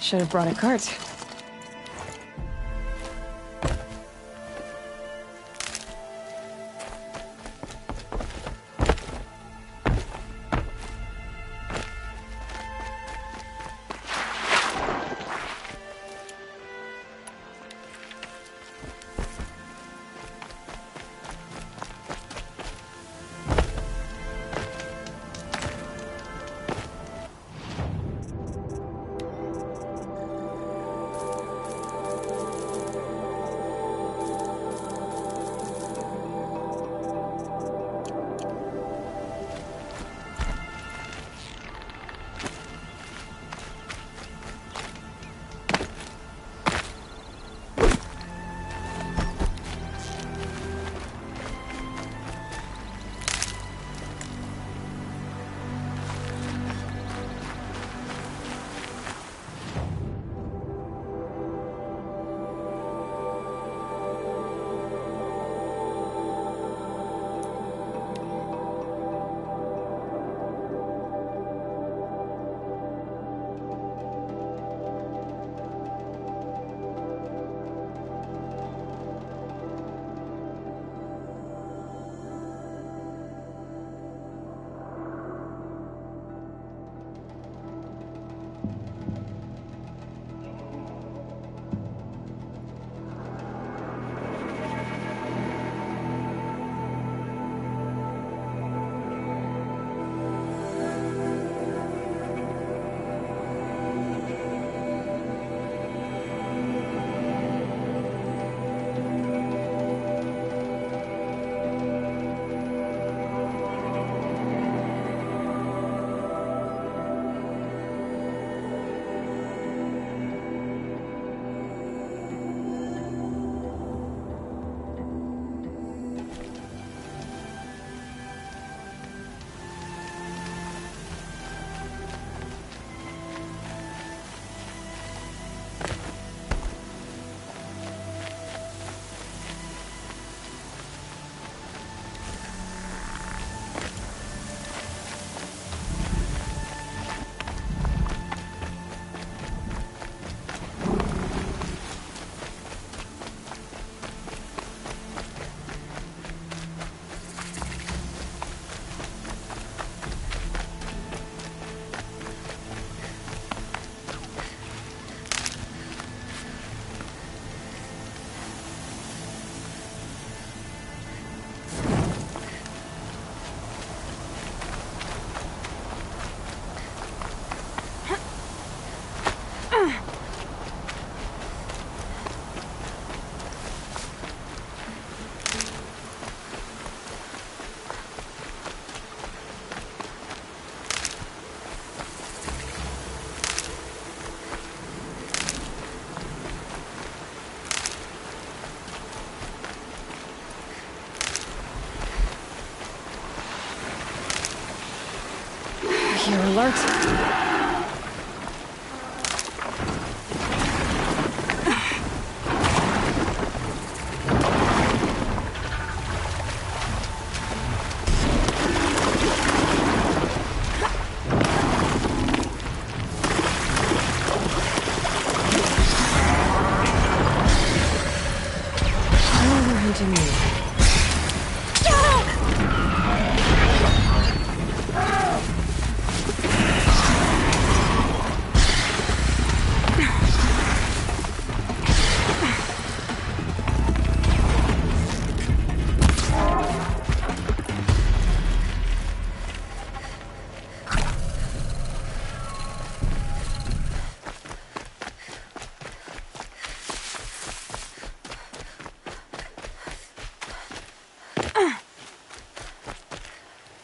Should have brought a cart. You're alert.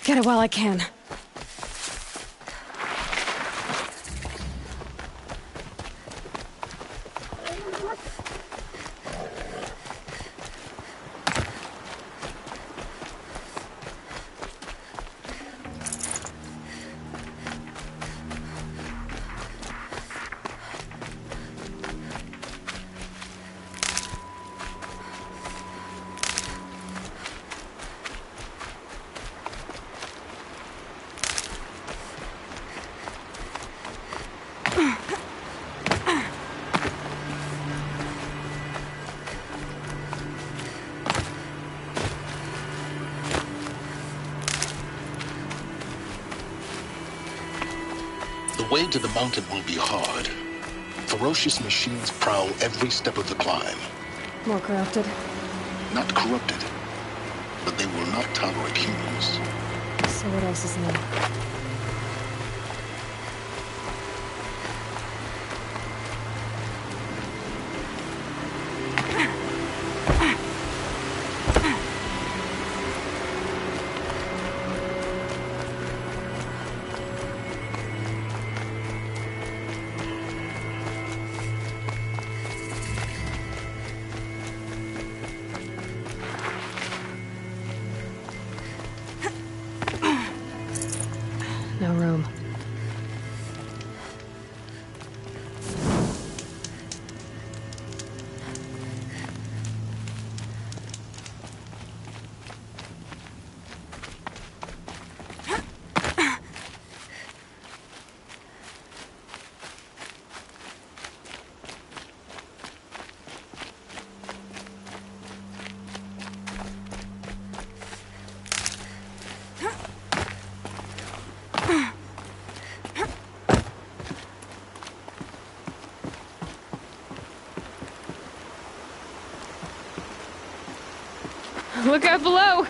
Get it while I can. way to the mountain will be hard. Ferocious machines prowl every step of the climb. More corrupted? Not corrupted, but they will not tolerate humans. So what else is new? No room. Look out below!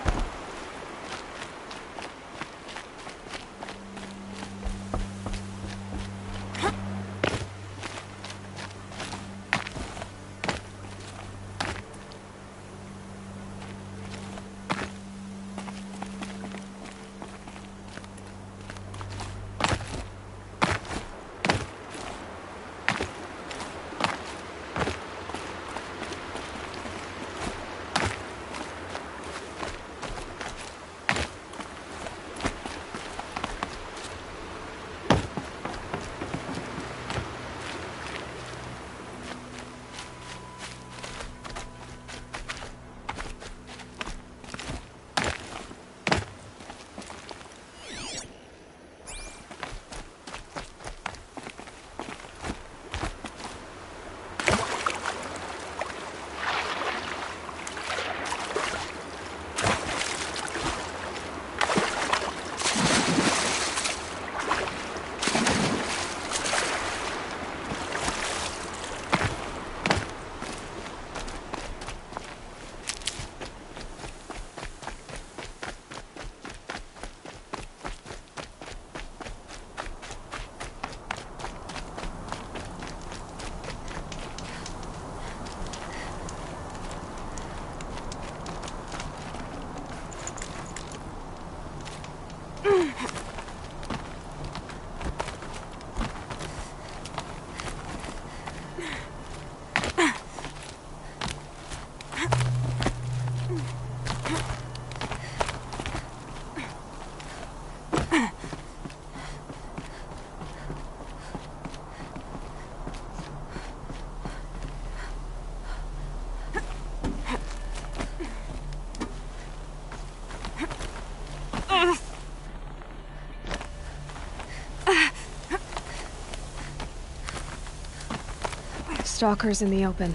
Stalkers in the open.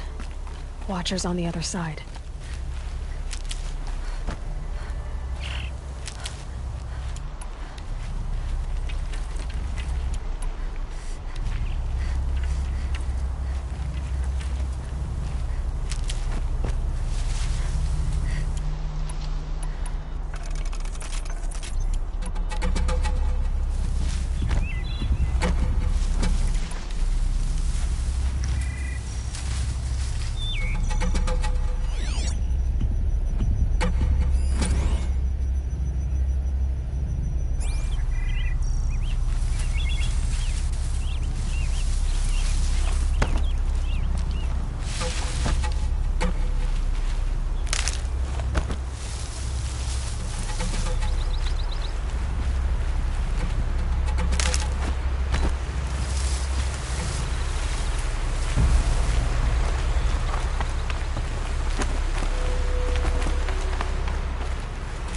Watchers on the other side.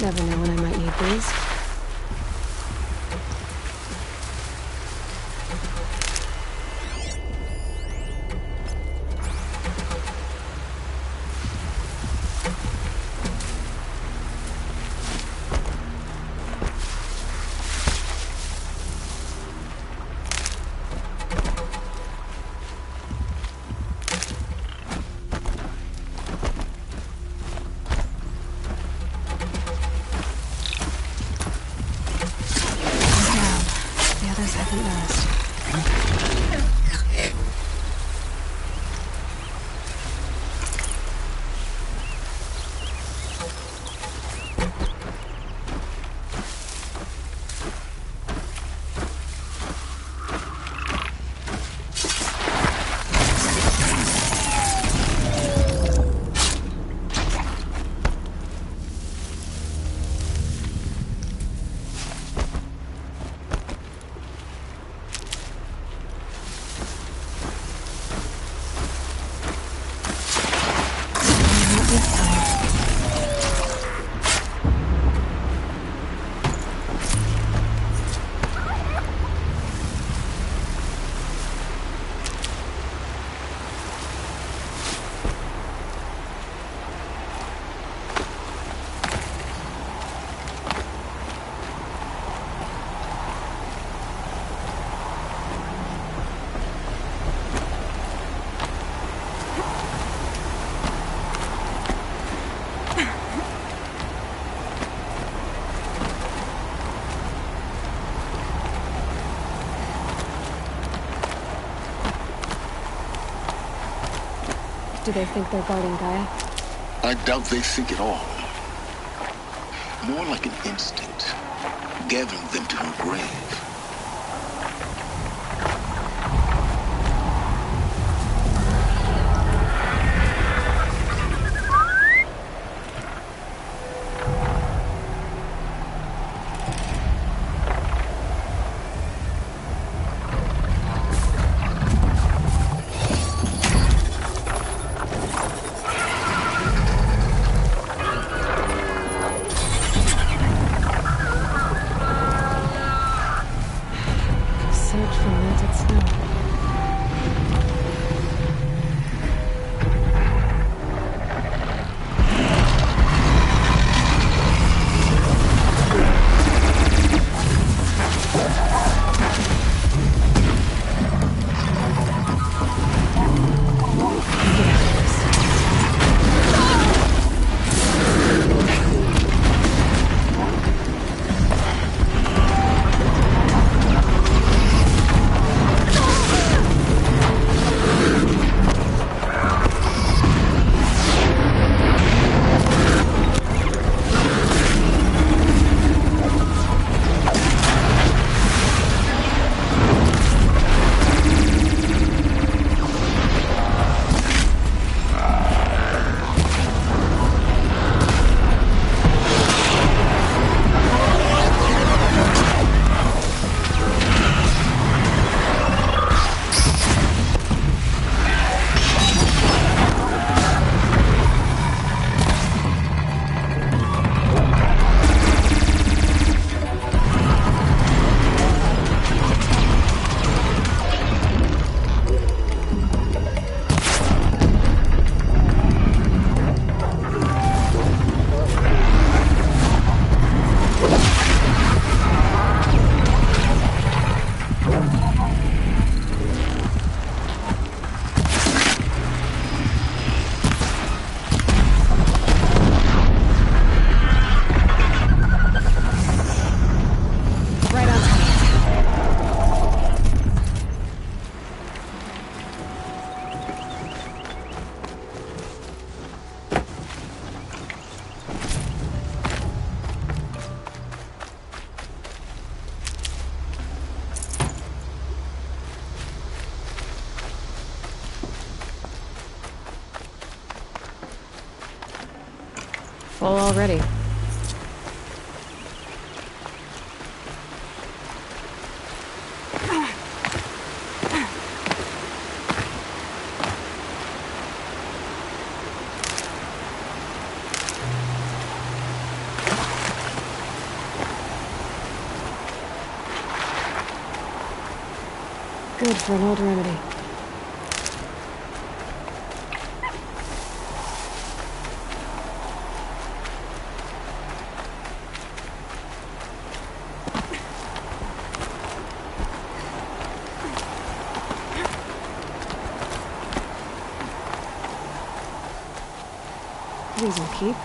Never know when I might need these. Do they think they're guarding Gaia? I doubt they think at all. More like an instinct, gathering them to her grave. Full already. Good for an old remedy. These will keep.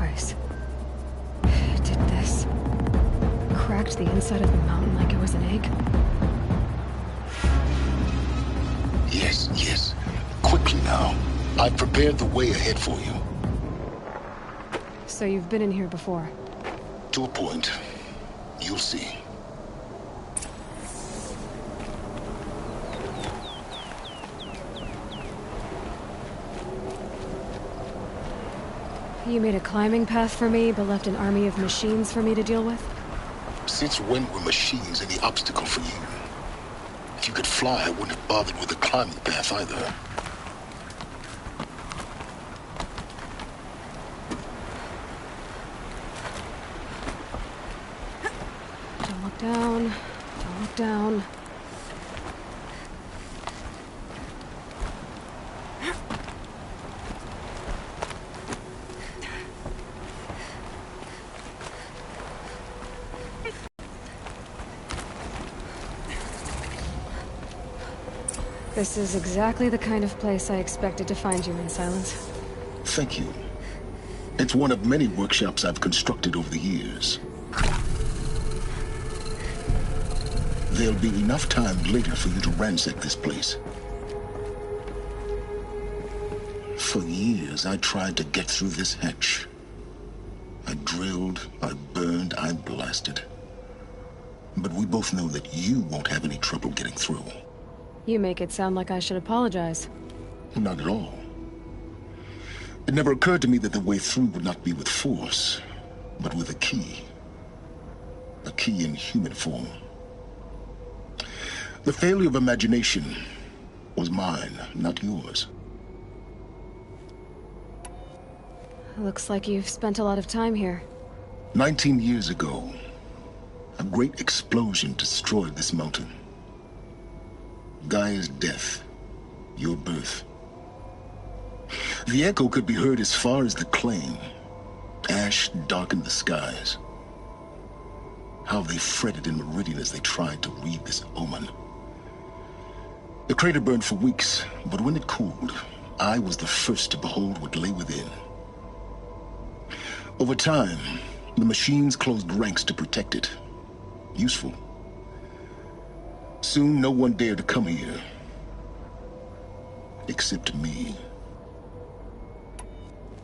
sacrifice. It did this. Cracked the inside of the mountain like it was an egg. Yes, yes. Quickly now. I've prepared the way ahead for you. So you've been in here before? To a point. You'll see. You made a climbing path for me, but left an army of machines for me to deal with? Since when were machines any obstacle for you? If you could fly, I wouldn't have bothered with the climbing path either. Don't look down. Don't look down. This is exactly the kind of place I expected to find you in, Silence. Thank you. It's one of many workshops I've constructed over the years. There'll be enough time later for you to ransack this place. For years, I tried to get through this hatch. I drilled, I burned, I blasted. But we both know that you won't have any trouble getting through. You make it sound like I should apologize. Not at all. It never occurred to me that the way through would not be with force, but with a key. A key in human form. The failure of imagination was mine, not yours. Looks like you've spent a lot of time here. 19 years ago, a great explosion destroyed this mountain. Gaia's death, your birth. The echo could be heard as far as the claim. Ash darkened the skies. How they fretted in Meridian as they tried to read this omen. The crater burned for weeks, but when it cooled, I was the first to behold what lay within. Over time, the machines closed ranks to protect it. Useful. Soon, no one dared to come here. Except me.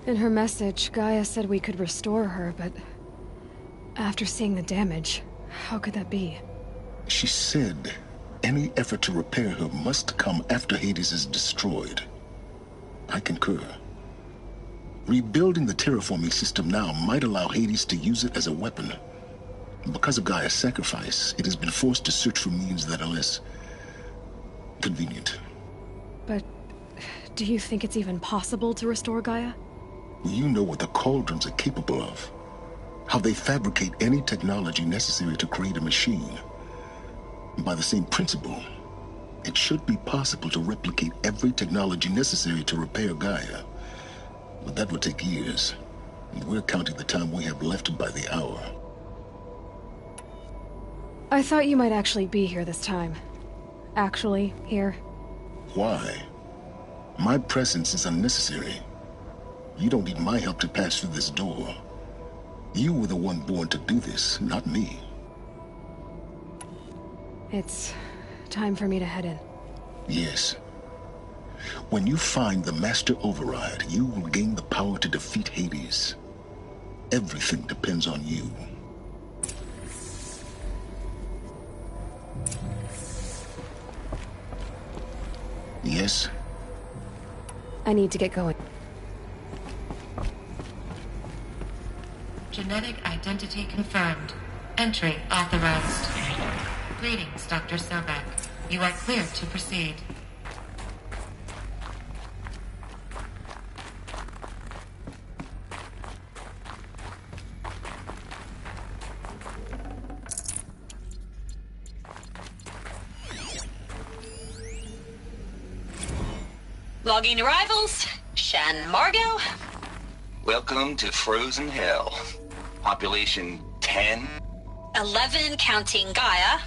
In her message, Gaia said we could restore her, but... after seeing the damage, how could that be? She said any effort to repair her must come after Hades is destroyed. I concur. Rebuilding the terraforming system now might allow Hades to use it as a weapon. Because of Gaia's sacrifice, it has been forced to search for means that are less convenient. But do you think it's even possible to restore Gaia? You know what the Cauldrons are capable of. How they fabricate any technology necessary to create a machine. By the same principle, it should be possible to replicate every technology necessary to repair Gaia. But that would take years. And we're counting the time we have left by the hour. I thought you might actually be here this time. Actually, here. Why? My presence is unnecessary. You don't need my help to pass through this door. You were the one born to do this, not me. It's time for me to head in. Yes. When you find the Master Override, you will gain the power to defeat Hades. Everything depends on you. Yes? I need to get going. Genetic identity confirmed. Entry authorized. Greetings, Dr. Sobek. You are cleared to proceed. Logging arrivals. Shan Margot. Welcome to Frozen Hell. Population 10. 11 counting Gaia.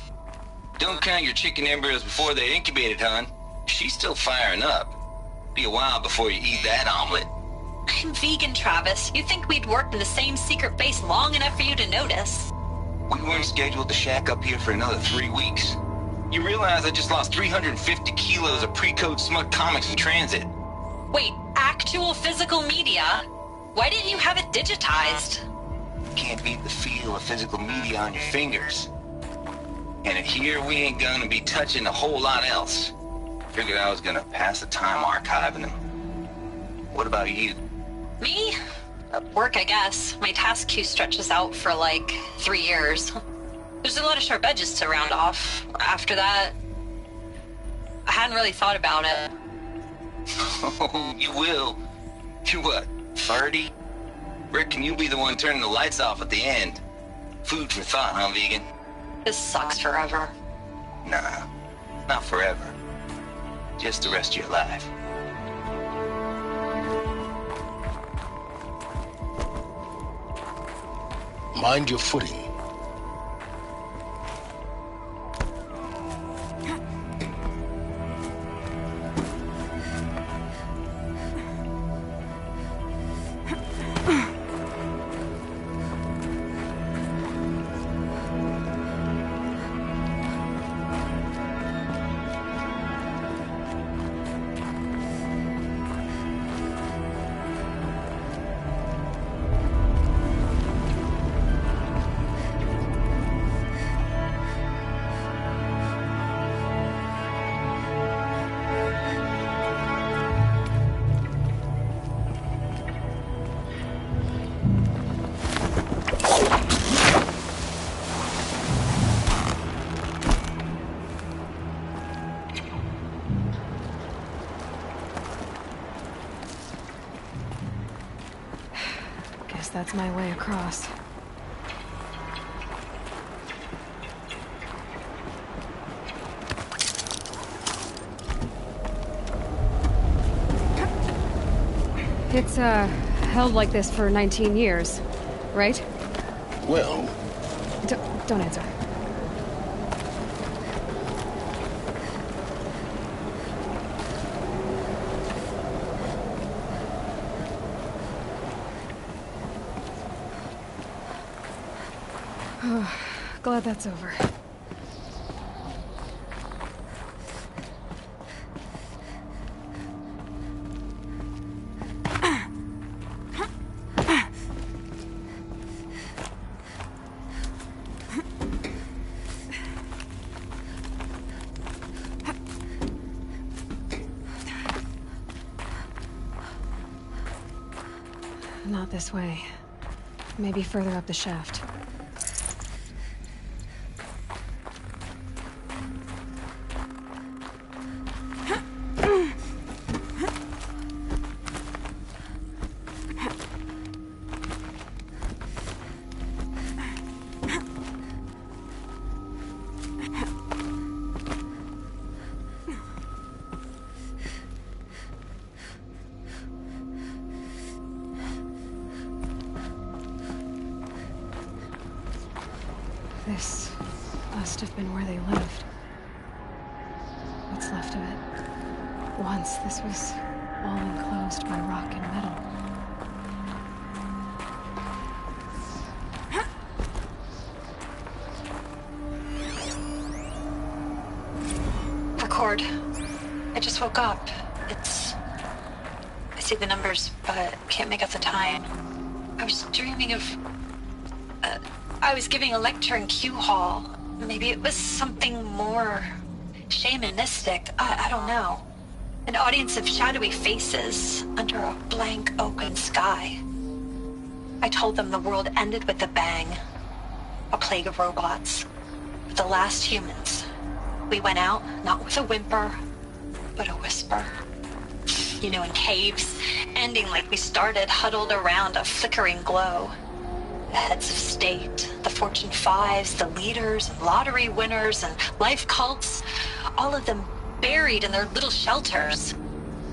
Don't count your chicken embryos before they're incubated, hon. She's still firing up. Be a while before you eat that omelet. I'm vegan, Travis. You'd think we'd worked in the same secret base long enough for you to notice. We weren't scheduled to shack up here for another 3 weeks. You realize I just lost 350 kilos of pre-code smut comics in transit. Wait, actual physical media? Why didn't you have it digitized? Can't beat the feel of physical media on your fingers. And here we ain't gonna be touching a whole lot else. Figured I was gonna pass the time archiving them. What about you? Me? Work, I guess. My task queue stretches out for like 3 years. There's a lot of sharp edges to round off. After that, I hadn't really thought about it. Oh, you will. You're what, 30? Reckon you'll be the one turning the lights off at the end. Food for thought, huh, vegan? This sucks forever. Nah, not forever. Just the rest of your life. Mind your footing. That's my way across. It's, held like this for 19 years, right? Well... Don't answer. Glad that's over. Not this way. Maybe further up the shaft. This must have been where they lived. What's left of it. Once this was all enclosed by rock and metal. Record. I just woke up. I see the numbers, but can't make out the time. I was dreaming of... I was giving a lecture in Q Hall. Maybe it was something more shamanistic. I don't know. An audience of shadowy faces under a blank open sky. I told them the world ended with a bang. A plague of robots. With the last humans. We went out, not with a whimper, but a whisper. You know, in caves, ending like we started, huddled around a flickering glow. The heads of state, the Fortune 5s, the leaders, and lottery winners, and life cults, all of them buried in their little shelters.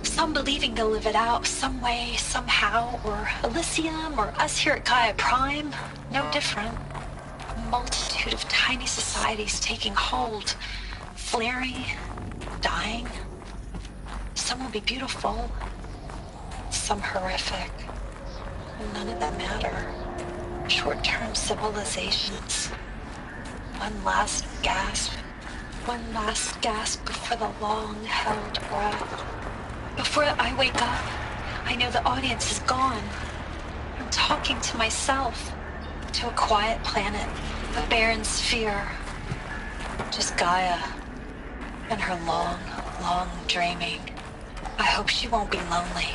Some believing they'll live it out some way, somehow, or Elysium, or us here at Gaia Prime, no different. A multitude of tiny societies taking hold, flaring, dying. Some will be beautiful. Some some horrific. None of them matter. Short-term civilizations. One last gasp. One last gasp before the long-held breath. Before I wake up, I know the audience is gone. I'm talking to myself. To a quiet planet. A barren sphere. Just Gaia. And her long, long dreaming. I hope she won't be lonely.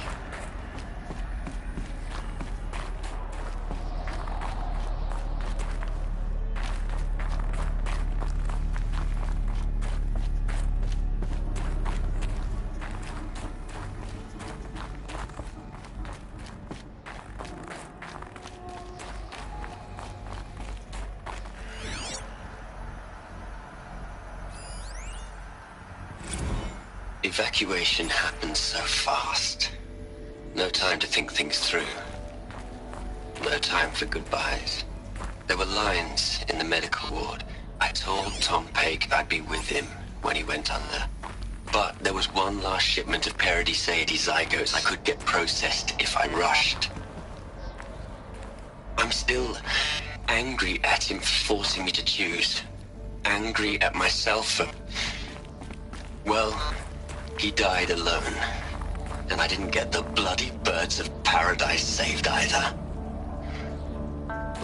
Evacuation happened so fast. No time to think things through. No time for goodbyes. There were lines in the medical ward. I told Tom Paik I'd be with him when he went under. But there was one last shipment of Paradiseidae zygotes I could get processed if I rushed. I'm still angry at him for forcing me to choose. Angry at myself for... well... he died alone, and I didn't get the bloody birds of paradise saved either.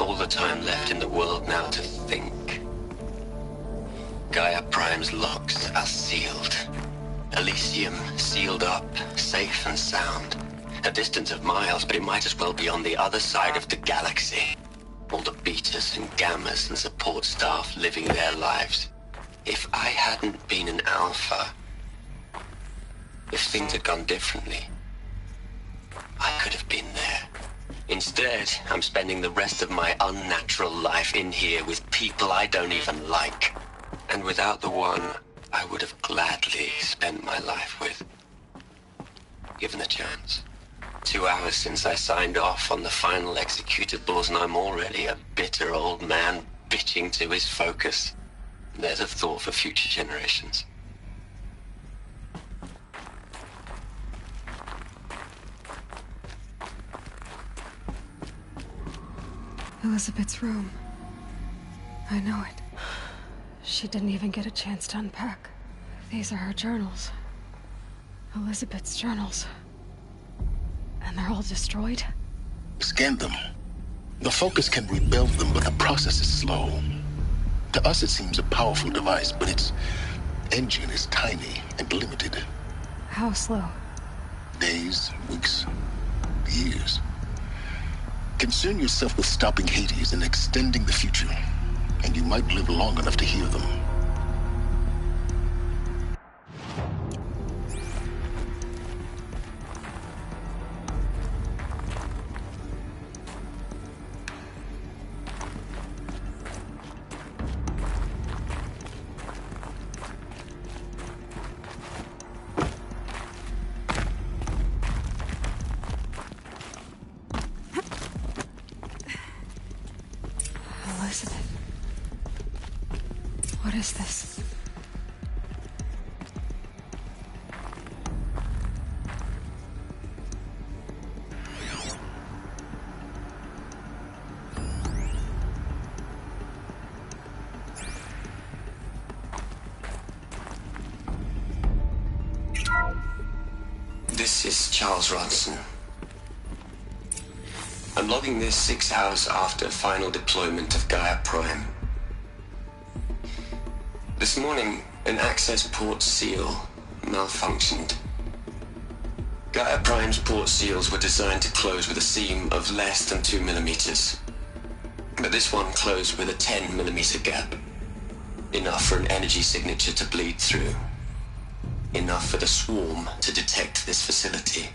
All the time left in the world now to think. Gaia Prime's locks are sealed. Elysium sealed up, safe and sound. A distance of miles, but it might as well be on the other side of the galaxy. All the betas and gammas and support staff living their lives. If I hadn't been an alpha... if things had gone differently, I could have been there. Instead, I'm spending the rest of my unnatural life in here with people I don't even like. And without the one I would have gladly spent my life with. Given a chance. 2 hours since I signed off on the final executables, and I'm already a bitter old man bitching to his focus. There's a thought for future generations. Elizabeth's room. I know it. She didn't even get a chance to unpack. These are her journals. Elizabeth's journals. And they're all destroyed? Scan them. The Focus can rebuild them, but the process is slow. To us, it seems a powerful device, but its engine is tiny and limited. How slow? Days, weeks, years. Concern yourself with stopping Hades and extending the future, and you might live long enough to hear them. Elizabeth. What is this? This is Charles Ronson. I'm logging this 6 hours after final deployment of Gaia Prime. This morning, an access port seal malfunctioned. Gaia Prime's port seals were designed to close with a seam of less than 2 millimeters. But this one closed with a 10 millimeter gap. Enough for an energy signature to bleed through. Enough for the swarm to detect this facility.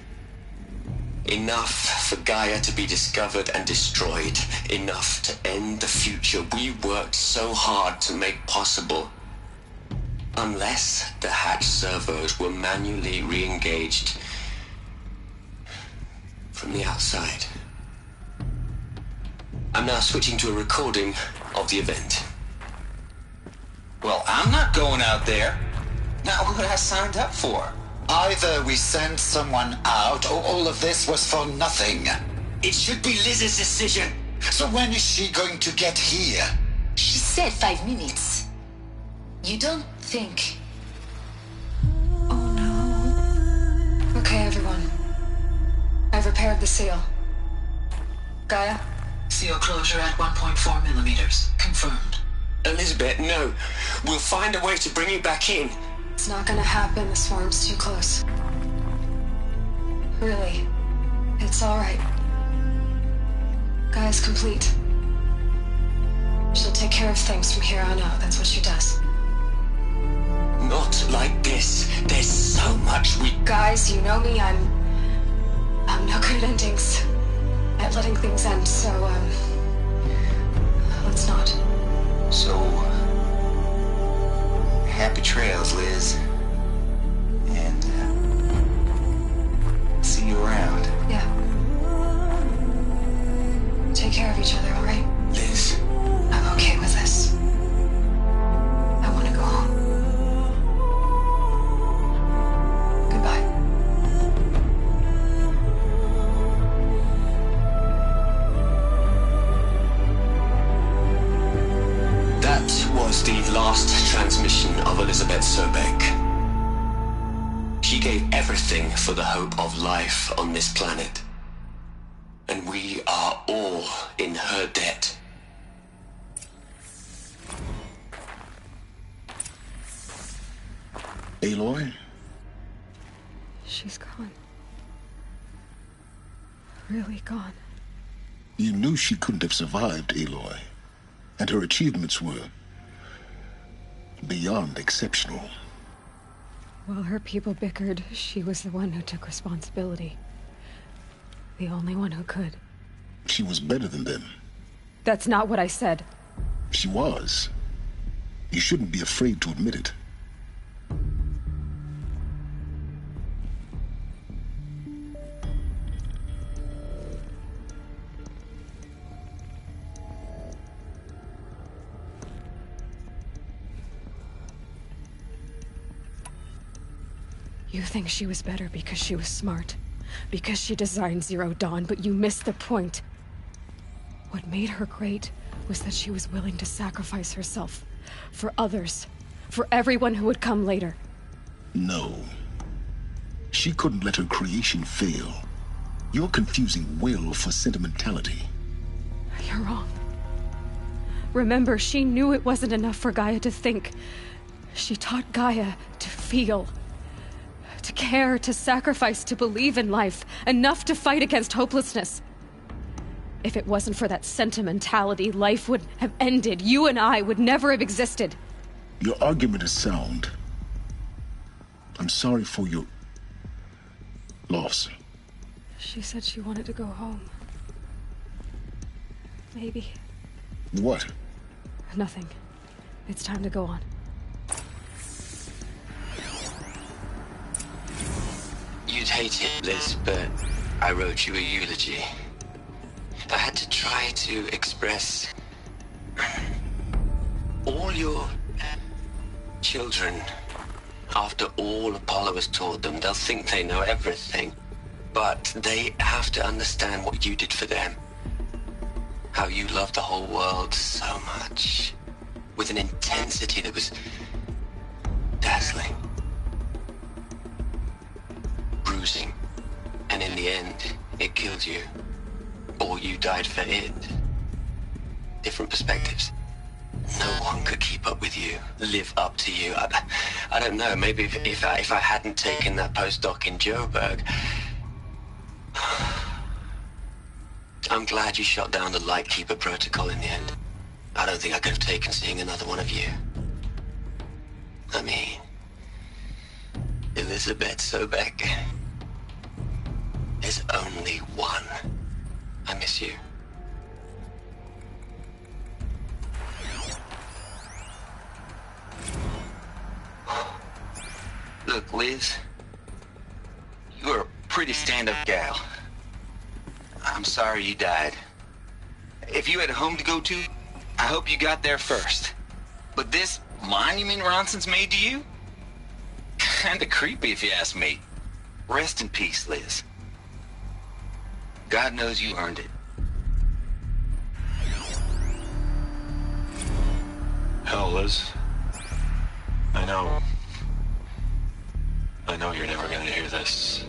Enough for Gaia to be discovered and destroyed. Enough to end the future we worked so hard to make possible. Unless the hatch servos were manually re-engaged from the outside. I'm now switching to a recording of the event. Well, I'm not going out there. Not what I signed up for. Either we send someone out, or all of this was for nothing. It should be Liz's decision. So when is she going to get here? She said 5 minutes. You don't think... Oh no. Okay, everyone. I've repaired the seal. Gaia? Seal closure at 1.4 millimeters. Confirmed. Elizabeth, no. We'll find a way to bring you back in. It's not gonna happen. The swarm's too close. Really. It's alright. Gaia's complete. She'll take care of things from here on out. That's what she does. Not like this. There's so much we... Guys, you know me. I'm no good at endings. At letting things end, so, let's not. So, happy trails, Liz. And, see you around. Yeah. Take care of each other, alright? Liz. I'm okay with this. I want to go home. Goodbye. That was the last transmission of Elizabeth Sobek. She gave everything for the hope of life on this planet. And we are all in her debt. Aloy? She's gone. Really gone. You knew she couldn't have survived, Aloy. And her achievements were beyond exceptional. While her people bickered, she was the one who took responsibility. The only one who could. She was better than them. That's not what I said. She was. You shouldn't be afraid to admit it. You think she was better because she was smart, because she designed Zero Dawn, but you missed the point. What made her great was that she was willing to sacrifice herself for others, for everyone who would come later. No. She couldn't let her creation fail. You're confusing will for sentimentality. You're wrong. Remember, she knew it wasn't enough for Gaia to think. She taught Gaia to feel. To care, to sacrifice, to believe in life, enough to fight against hopelessness. If it wasn't for that sentimentality, life would have ended. You and I would never have existed. Your argument is sound. I'm sorry for your loss. She said she wanted to go home. Maybe. What? Nothing. It's time to go on. You'd hate it, Liz, but I wrote you a eulogy. I had to try to express all your children. After all Apollo has taught them, they'll think they know everything. But they have to understand what you did for them. How you loved the whole world so much. With an intensity that was dazzling. Bruising. And in the end, it killed you. Or you died for it. Different perspectives. No one could keep up with you, live up to you. I don't know, maybe if I hadn't taken that postdoc in Joburg. I'm glad you shot down the Lightkeeper protocol in the end. I don't think I could have taken seeing another one of you. I mean, Elizabeth Sobek. There's only one. I miss you. Look, Liz, you're a pretty stand-up gal. I'm sorry you died. If you had a home to go to, I hope you got there first. But this monument Ronson's made to you? kinda creepy if you ask me. Rest in peace, Liz. God knows you earned it. Hell, Liz. I know you're never gonna hear this.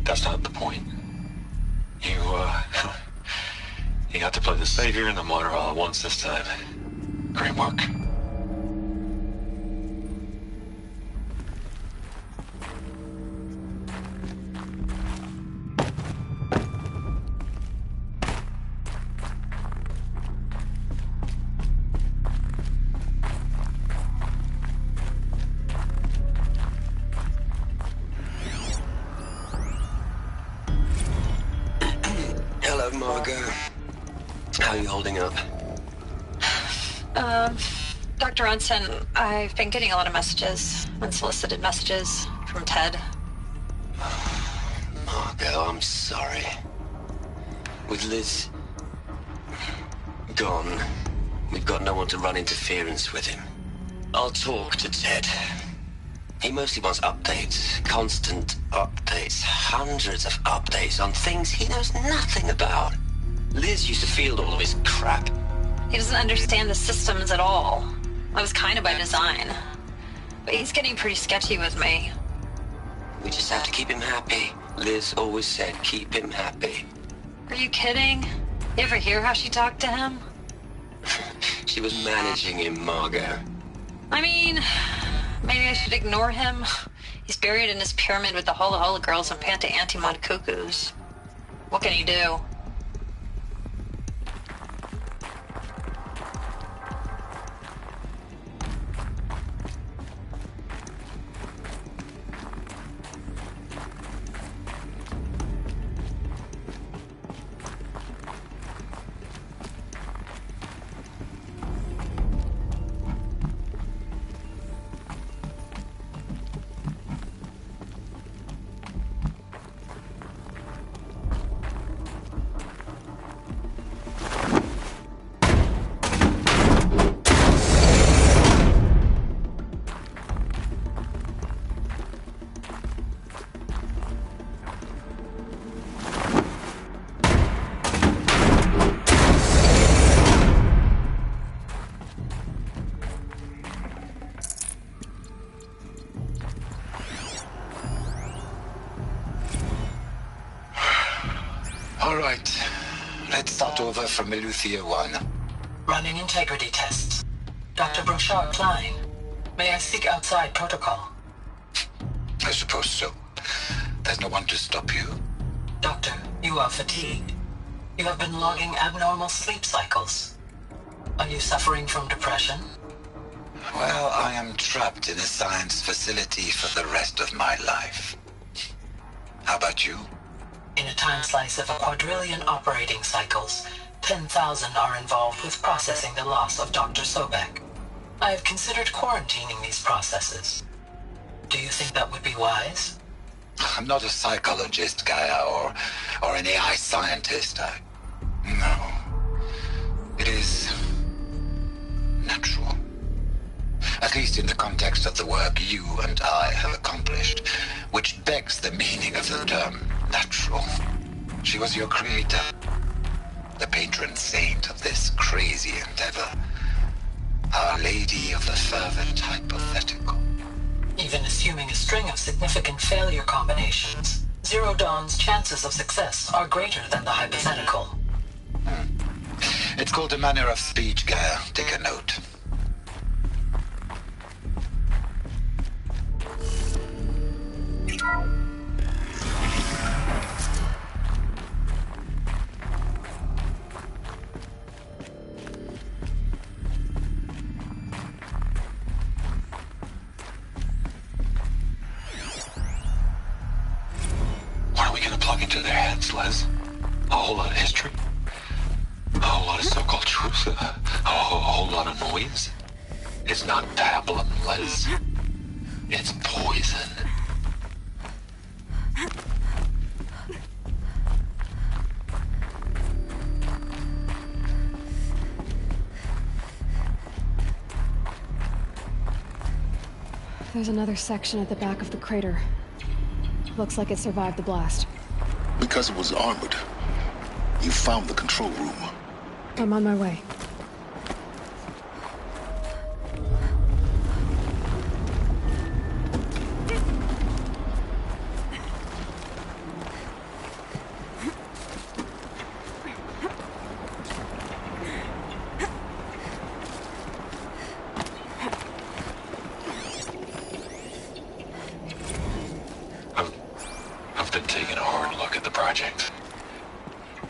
That's not the point. You got to play the savior and the martyr all at once this time. Great work. Hello, Margot. How are you holding up? Dr. Ronson, I've been getting a lot of messages, unsolicited messages from Ted. Margot, I'm sorry. With Liz gone, we've got no one to run interference with him. I'll talk to Ted. He mostly wants updates, constant updates, hundreds of updates on things he knows nothing about. Liz used to field all of his crap. He doesn't understand the systems at all. That was kind of by design. But he's getting pretty sketchy with me. We just have to keep him happy. Liz always said keep him happy. Are you kidding? You ever hear how she talked to him? She was managing him, Margot. I mean, maybe I should ignore him. He's buried in his pyramid with the Hola Hola girls and Panta Antimod cuckoos. What can he do? All right. Let's start over from Eleuthia 1. Running integrity tests. Dr. Brochard Klein, may I seek outside protocol? I suppose so. There's no one to stop you. Doctor, you are fatigued. You have been logging abnormal sleep cycles. Are you suffering from depression? Well, I am trapped in a science facility for the rest of my life. How about you? In a time slice of a quadrillion operating cycles, 10,000 are involved with processing the loss of Dr. Sobek. I have considered quarantining these processes. Do you think that would be wise? I'm not a psychologist, Gaia, or an AI scientist. No. It is natural. At least in the context of the work you and I have accomplished, which begs the meaning of the term natural. She was your creator, the patron saint of this crazy endeavor, Our Lady of the Fervent Hypothetical. Even assuming a string of significant failure combinations, Zero Dawn's chances of success are greater than the hypothetical. It's called a manner of speech, Gaia. Take a note. What are we gonna plug into their heads, Les? A whole lot of history? A whole lot of so-called truth? A whole lot of noise? It's not pablum, Les. It's poison. There's another section at the back of the crater. Looks like it survived the blast. Because it was armored. You found the control room. I'm on my way. I've been taking a hard look at the project.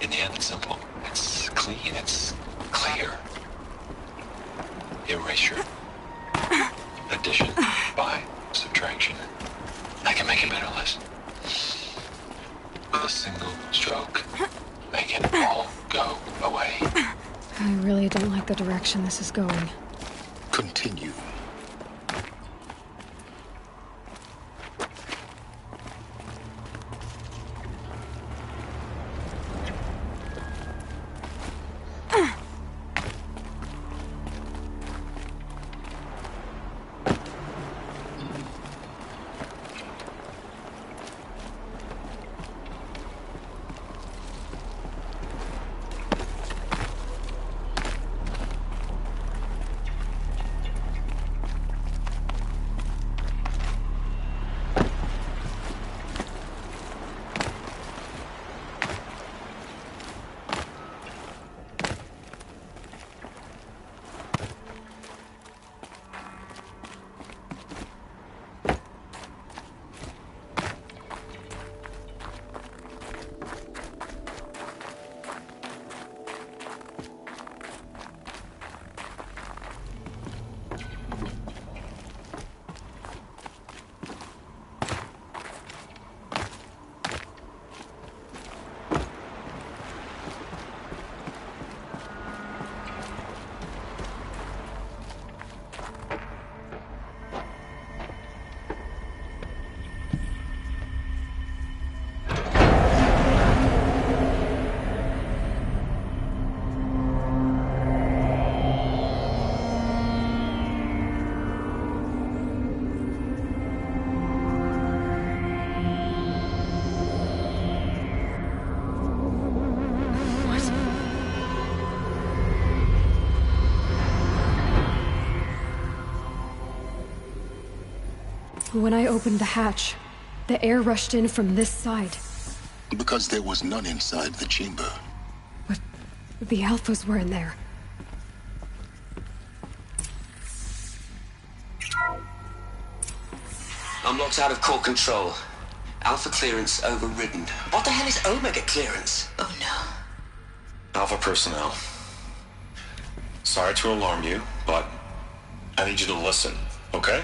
In the end, it's simple. It's clean. It's clear. Erasure. Addition. By. Subtraction. I can make a better list. With a single stroke. Make it all go away. I really don't like the direction this is going. Continue. When I opened the hatch, the air rushed in from this side. Because there was none inside the chamber. But the Alphas were in there. I'm locked out of core control. Alpha clearance overridden. What the hell is Omega clearance? Oh no. Alpha personnel. Sorry to alarm you, but I need you to listen, okay?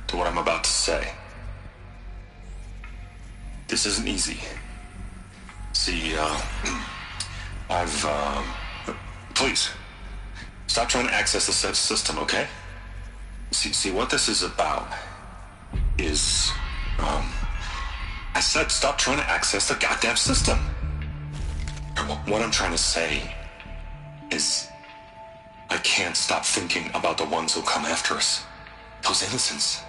To what I'm about to say. This isn't easy. See, please, stop trying to access the system, okay? See, what this is about is, I said stop trying to access the goddamn system. What I'm trying to say is, I can't stop thinking about the ones who come after us. Those innocents.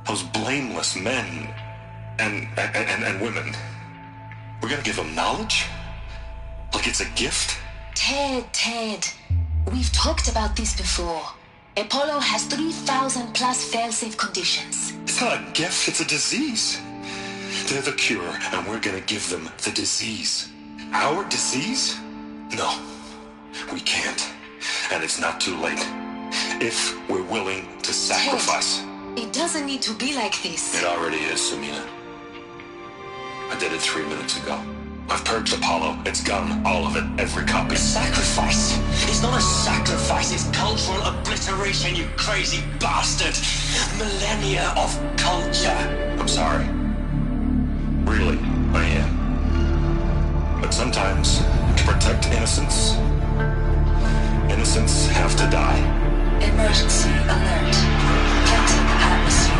Those blameless men and women. We're gonna give them knowledge? Like it's a gift? Ted. We've talked about this before. Apollo has 3,000 plus fail-safe conditions. It's not a gift, it's a disease. They're the cure, and we're gonna give them the disease. Our disease? No, we can't. And it's not too late. If we're willing to sacrifice. Ted, it doesn't need to be like this. It already is, Samina. I did it 3 minutes ago. I've purged Apollo. It's gone. All of it. Every copy. Sacrifice? It's not a sacrifice. It's cultural obliteration, you crazy bastard. Millennia of culture. I'm sorry. Really, I am. But sometimes, to protect innocence, innocents have to die. Emergency alert. Captain atmosphere.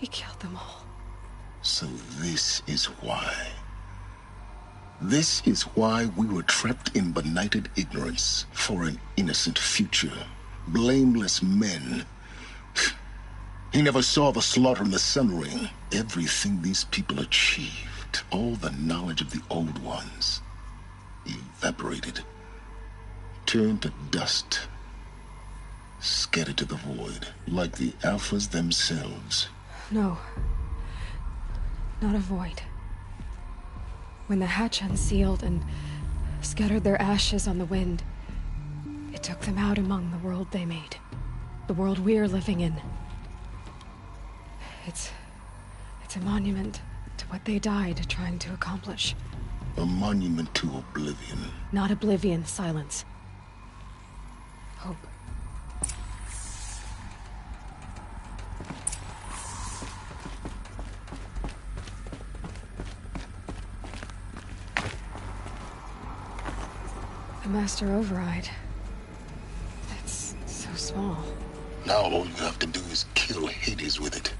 killed them all. So this is why. This is why we were trapped in benighted ignorance for an innocent future. Blameless men. He never saw the slaughter in the Sun Ring. Everything these people achieved, all the knowledge of the old ones, evaporated, turned to dust, scattered to the void, like the Alphas themselves. No. Not a void. When the hatch unsealed and scattered their ashes on the wind, it took them out among the world they made. The world we're living in. It's a monument to what they died trying to accomplish. A monument to oblivion. Not oblivion, silence. Hope. The Master Override. It's so small. Now all you have to do is kill Hades with it.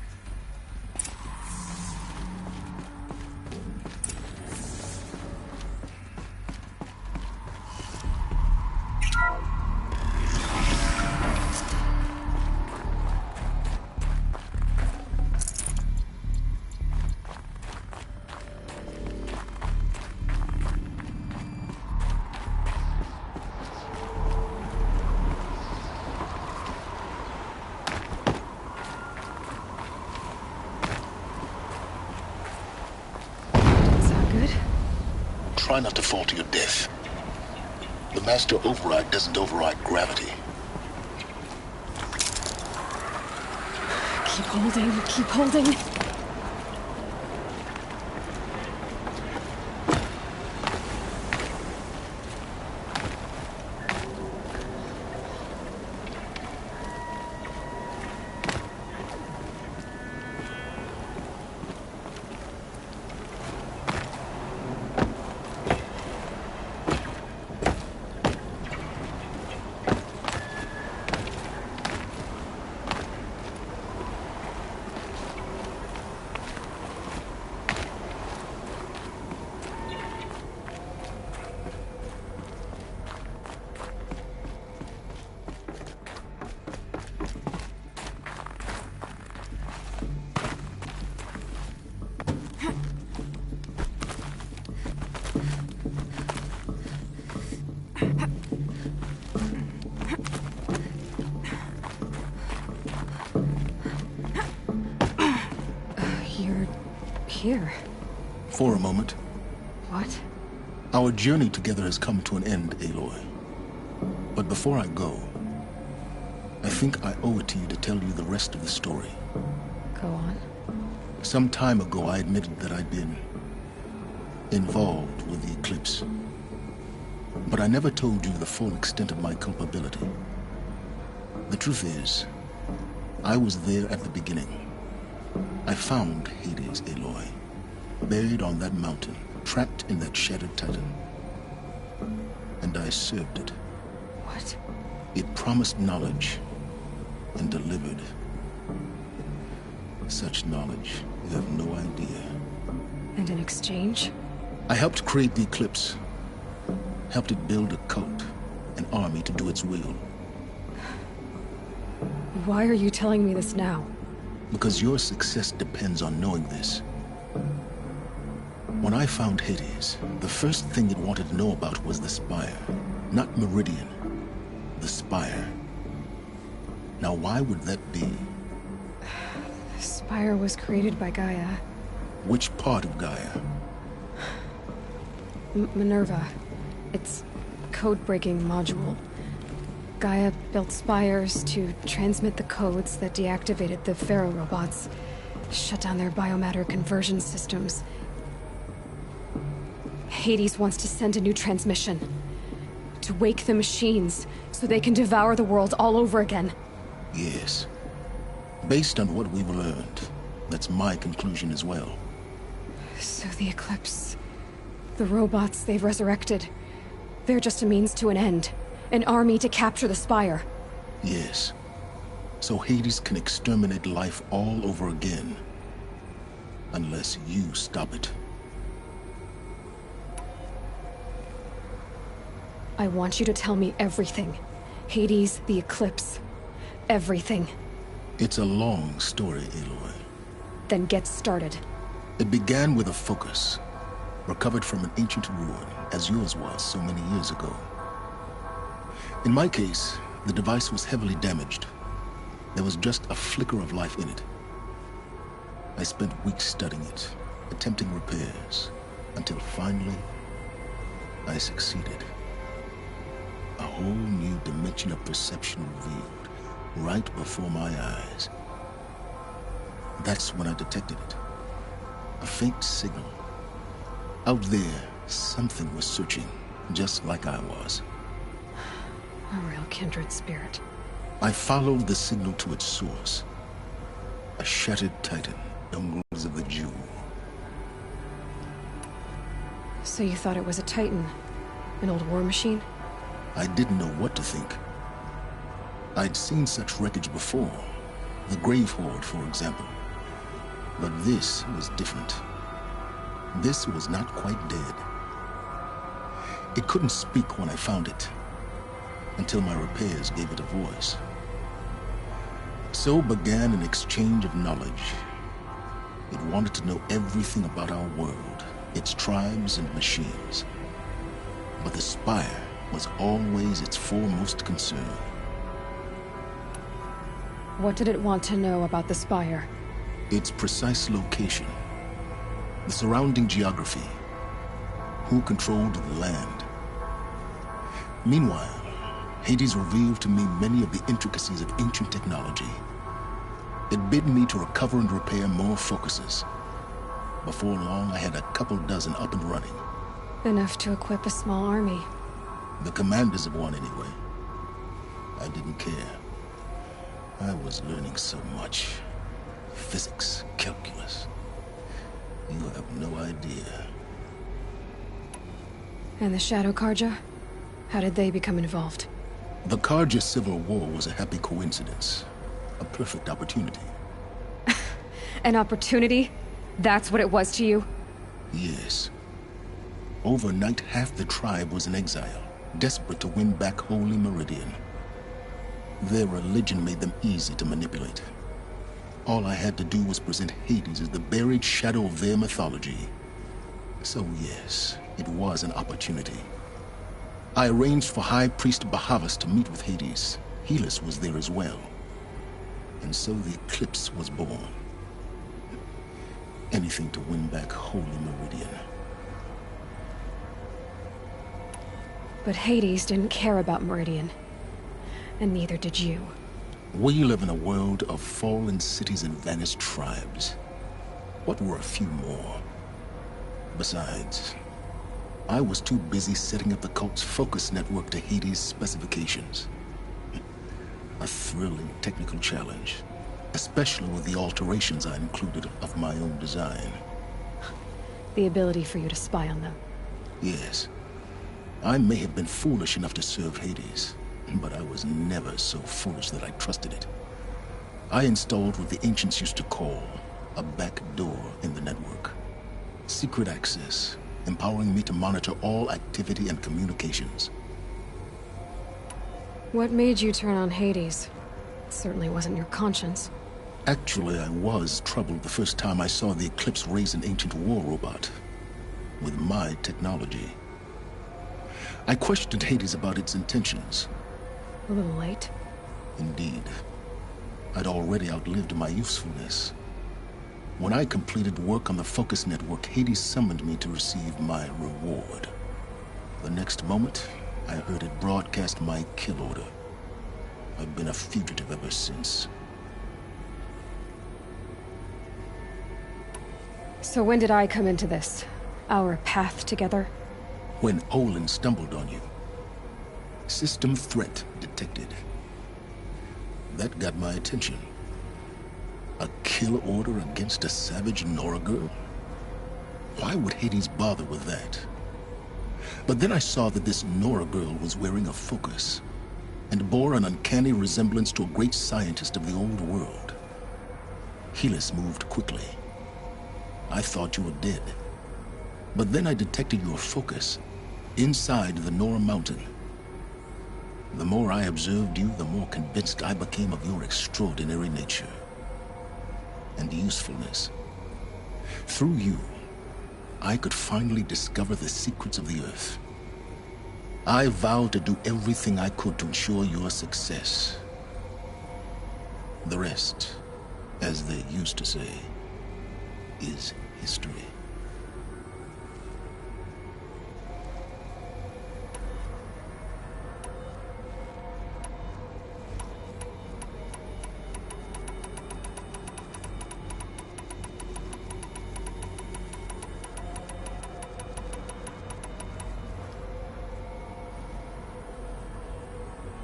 Try not to fall to your death. The Master Override doesn't override gravity. Keep holding, keep holding. Here. For a moment. What? Our journey together has come to an end, Aloy. But before I go, I think I owe it to you to tell you the rest of the story. Go on. Some time ago, I admitted that I'd been involved with the eclipse. But I never told you the full extent of my culpability. The truth is, I was there at the beginning. I found Hades, Aloy, buried on that mountain, trapped in that shattered titan. And I served it. What? It promised knowledge and delivered. Such knowledge, you have no idea. And in exchange? I helped create the eclipse. Helped it build a cult, an army to do its will. Why are you telling me this now? Because your success depends on knowing this. When I found Hades, the first thing it wanted to know about was the Spire. Not Meridian. The Spire. Now why would that be? The Spire was created by Gaia. Which part of Gaia? Minerva. It's code-breaking module. Gaia built spires to transmit the codes that deactivated the Pharaoh robots, shut down their biomatter conversion systems. Hades wants to send a new transmission. To wake the machines, so they can devour the world all over again. Yes. Based on what we've learned, that's my conclusion as well. So the Eclipse... the robots they've resurrected... they're just a means to an end. An army to capture the Spire. Yes. So Hades can exterminate life all over again. Unless you stop it. I want you to tell me everything. Hades, the eclipse, everything. It's a long story, Aloy. Then get started. It began with a focus, recovered from an ancient ruin, as yours was so many years ago. In my case, the device was heavily damaged. There was just a flicker of life in it. I spent weeks studying it, attempting repairs, until finally, I succeeded. A whole new dimension of perception revealed, right before my eyes. That's when I detected it. A faint signal. Out there, something was searching, just like I was. A real kindred spirit. I followed the signal to its source. A shattered titan, Umbrals of the Jew. So you thought it was a titan? An old war machine? I didn't know what to think. I'd seen such wreckage before. The Grave Horde, for example. But this was different. This was not quite dead. It couldn't speak when I found it, until my repairs gave it a voice. So began an exchange of knowledge. It wanted to know everything about our world, its tribes and machines. But the Spire was always its foremost concern. What did it want to know about the Spire? Its precise location, the surrounding geography, who controlled the land. Meanwhile, Hades revealed to me many of the intricacies of ancient technology. It bid me to recover and repair more focuses. Before long, I had a couple dozen up and running. Enough to equip a small army. The commanders of one, anyway. I didn't care. I was learning so much. Physics, calculus. You have no idea. And the Shadow Karja? How did they become involved? The Karja Civil War was a happy coincidence. A perfect opportunity. An opportunity? That's what it was to you? Yes. Overnight, half the tribe was in exile, desperate to win back Holy Meridian. Their religion made them easy to manipulate. All I had to do was present Hades as the buried shadow of their mythology. So yes, it was an opportunity. I arranged for High Priest Bahavas to meet with Hades. Helis was there as well. And so the eclipse was born. Anything to win back Holy Meridian. But Hades didn't care about Meridian. And neither did you. We live in a world of fallen cities and vanished tribes. What were a few more? Besides, I was too busy setting up the cult's focus network to Hades' specifications. A thrilling technical challenge, especially with the alterations I included of my own design. The ability for you to spy on them. Yes. I may have been foolish enough to serve Hades, but I was never so foolish that I trusted it. I installed what the ancients used to call a back door in the network. Secret access, empowering me to monitor all activity and communications. What made you turn on Hades? It certainly wasn't your conscience. Actually, I was troubled the first time I saw the Eclipse raise an ancient war robot. With my technology. I questioned Hades about its intentions. A little late. Indeed. I'd already outlived my usefulness. When I completed work on the Focus Network, Hades summoned me to receive my reward. The next moment, I heard it broadcast my kill order. I've been a fugitive ever since. So when did I come into this? Our path together? When Olin stumbled on you. System threat detected. That got my attention. A kill order against a savage Nora girl? Why would Hades bother with that? But then I saw that this Nora girl was wearing a focus, and bore an uncanny resemblance to a great scientist of the old world. Helis moved quickly. I thought you were dead. But then I detected your focus inside the Nora Mountain. The more I observed you, the more convinced I became of your extraordinary nature and usefulness. Through you, I could finally discover the secrets of the Earth. I vowed to do everything I could to ensure your success. The rest, as they used to say, is history.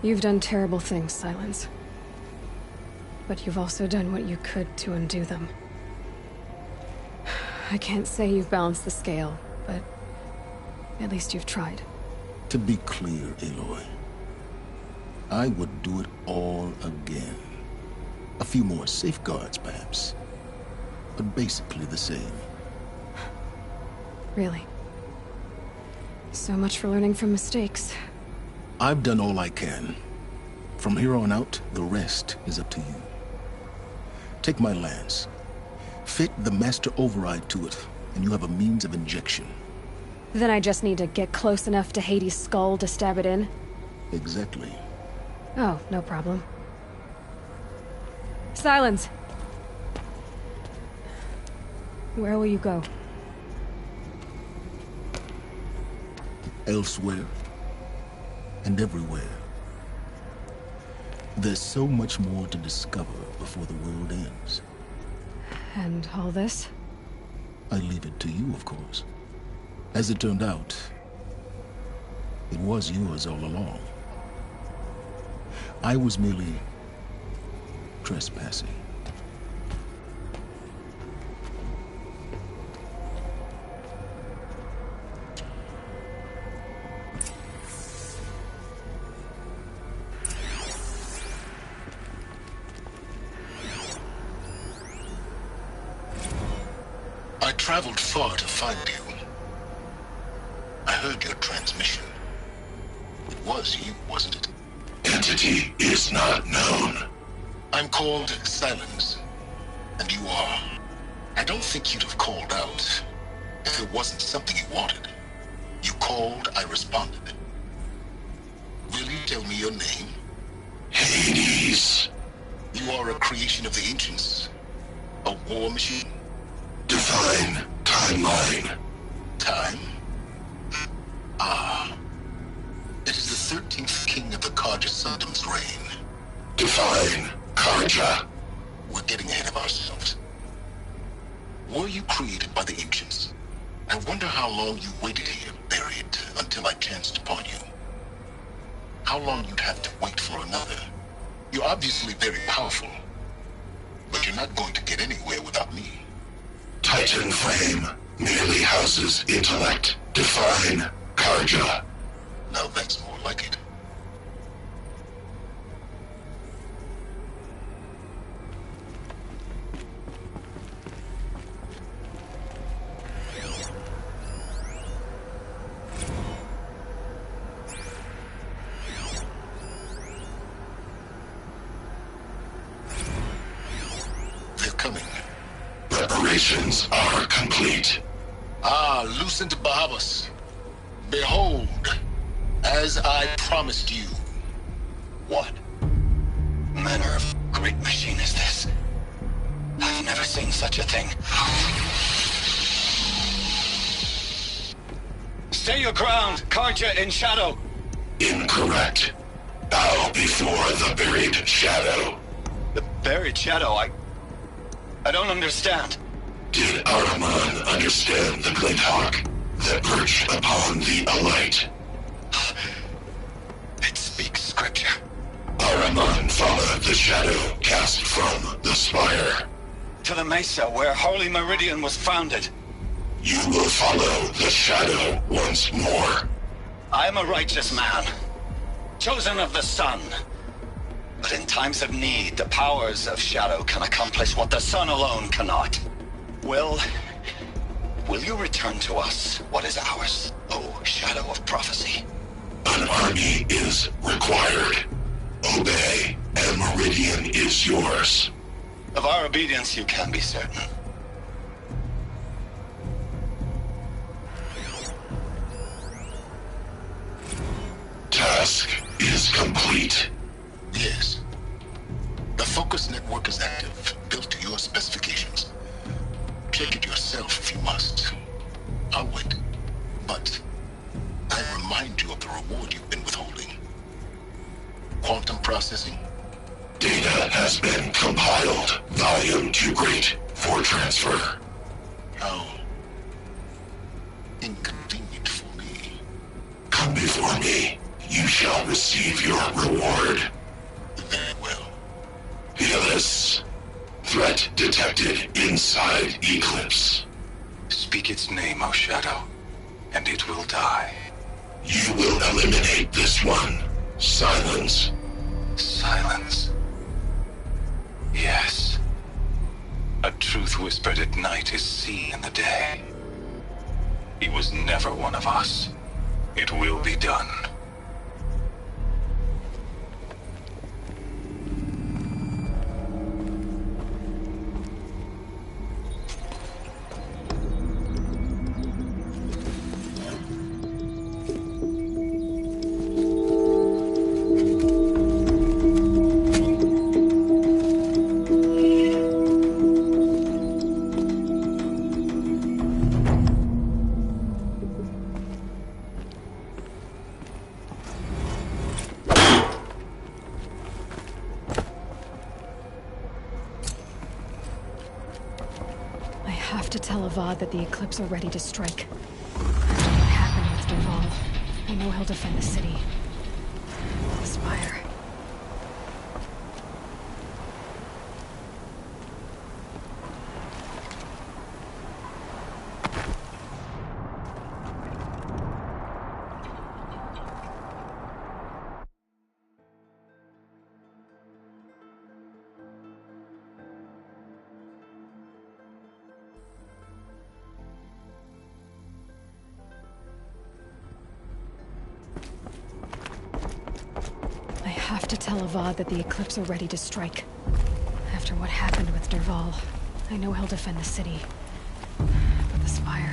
You've done terrible things, Silence. But you've also done what you could to undo them. I can't say you've balanced the scale, but at least you've tried. To be clear, Aloy, I would do it all again. A few more safeguards, perhaps, but basically the same. Really? So much for learning from mistakes. I've done all I can. From here on out, the rest is up to you. Take my lance. Fit the master override to it, and you have a means of injection. Then I just need to get close enough to Hades' skull to stab it in? Exactly. Oh, no problem. Silence! Where will you go? Elsewhere. And everywhere. There's so much more to discover before the world ends. And all this? I leave it to you, of course. As it turned out, it was yours all along. I was merely trespassing. I traveled far to find you. I heard your transmission. It was you, wasn't it? Entity is not known. I'm called Silence, and you are. I don't think you'd have called out if it wasn't something you wanted. You called, I responded. Will you tell me your name? Hades. You are a creation of the ancients. A war machine. Divine timeline. Time? Ah. It is the 13th king of the Karja Soddom's reign. Divine Karja. We're getting ahead of ourselves. Were you created by the ancients? I wonder how long you waited here, buried, until I chanced upon you. How long you'd have to wait for another. You're obviously very powerful, but you're not going to get anywhere without me. Titan Flame merely houses intellect. Divine Karja. Now that's more like it. They're coming. Preparations are complete. Ah, Lucent Bahavas. Behold, as I promised you. What manner of great machine is this? I've never seen such a thing. Stay your ground, Karja in shadow. Incorrect. Bow before the buried shadow. The buried shadow, I don't understand. Did Ahriman understand the glint hawk that perched upon the alight? It speaks scripture. Ahriman followed the shadow cast from the spire. To the mesa where Holy Meridian was founded. You will follow the shadow once more. I am a righteous man, chosen of the sun. But in times of need, the powers of shadow can accomplish what the sun alone cannot. Will Will you return to us what is ours, O Shadow of Prophecy? An army is required. Obey, and Meridian is yours. Of our obedience you can be certain. Task is complete. Yes. The focus network is active, built to your specifications. Check it yourself if you must. I'll wait. But I remind you of the reward you've been withholding. Quantum processing. Data has been compiled. Volume too great for transfer. How inconvenient for me. Come before me. You shall receive your reward. Very well. Helis. Threat detected inside Eclipse. Speak its name, O Shadow, and it will die. You will eliminate this one. Silence. Silence. Yes. A truth whispered at night is seen in the day. He was never one of us. It will be done. I have to tell Avad that the Eclipse are ready to strike. After what happened with Dervahl, I know he'll defend the city. The Spire. I have to tell Avad that the Eclipse are ready to strike. After what happened with Dervahl, I know he'll defend the city. But the Spire...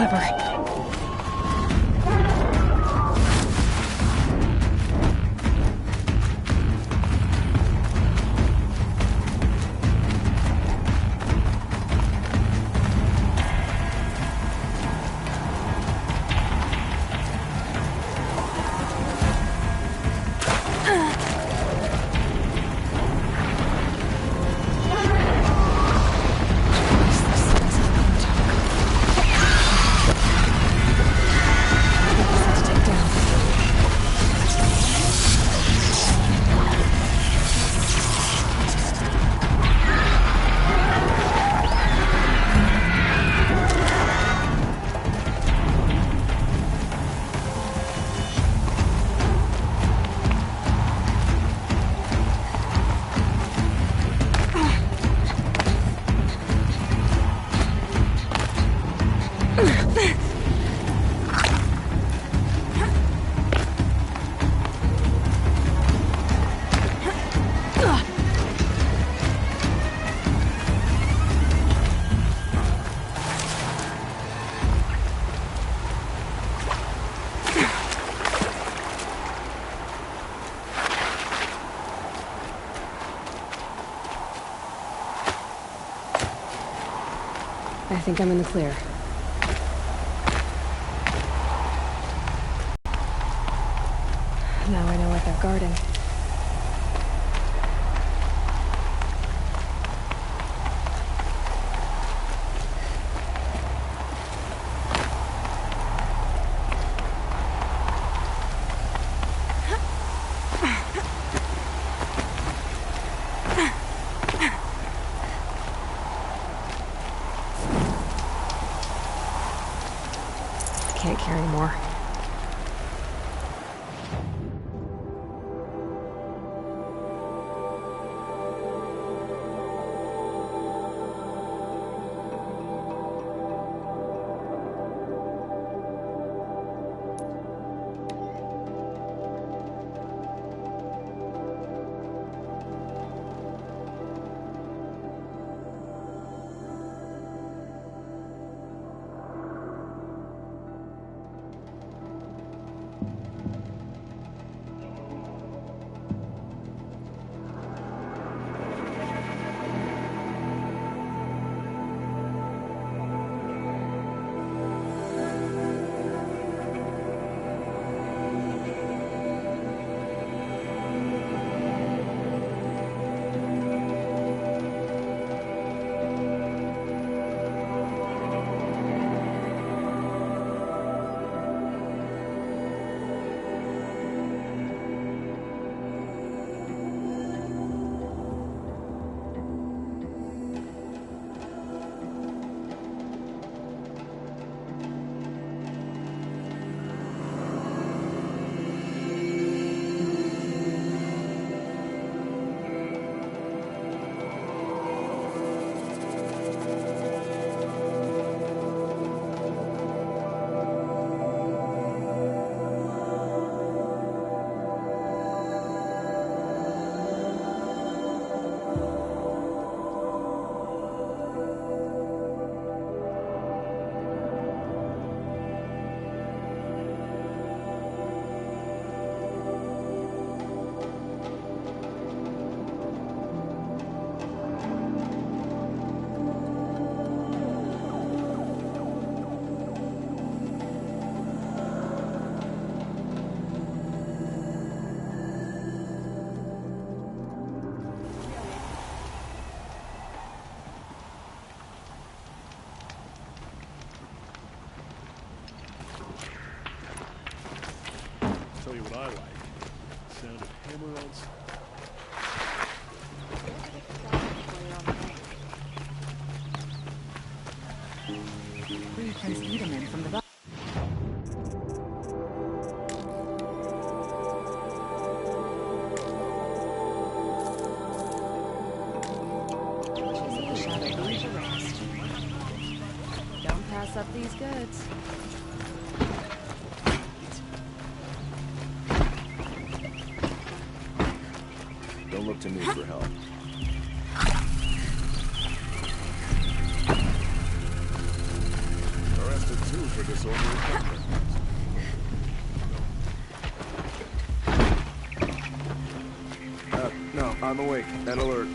slippery. I think I'm in the clear. Now I know what they're guarding. Can't carry more. Tell you what I like. The sound of hammer-ons. Free Prince Edelman from the Don't pass up these goods. Don't look to me for help. Arrested too. for disorderly conduct. No, I'm awake and alert.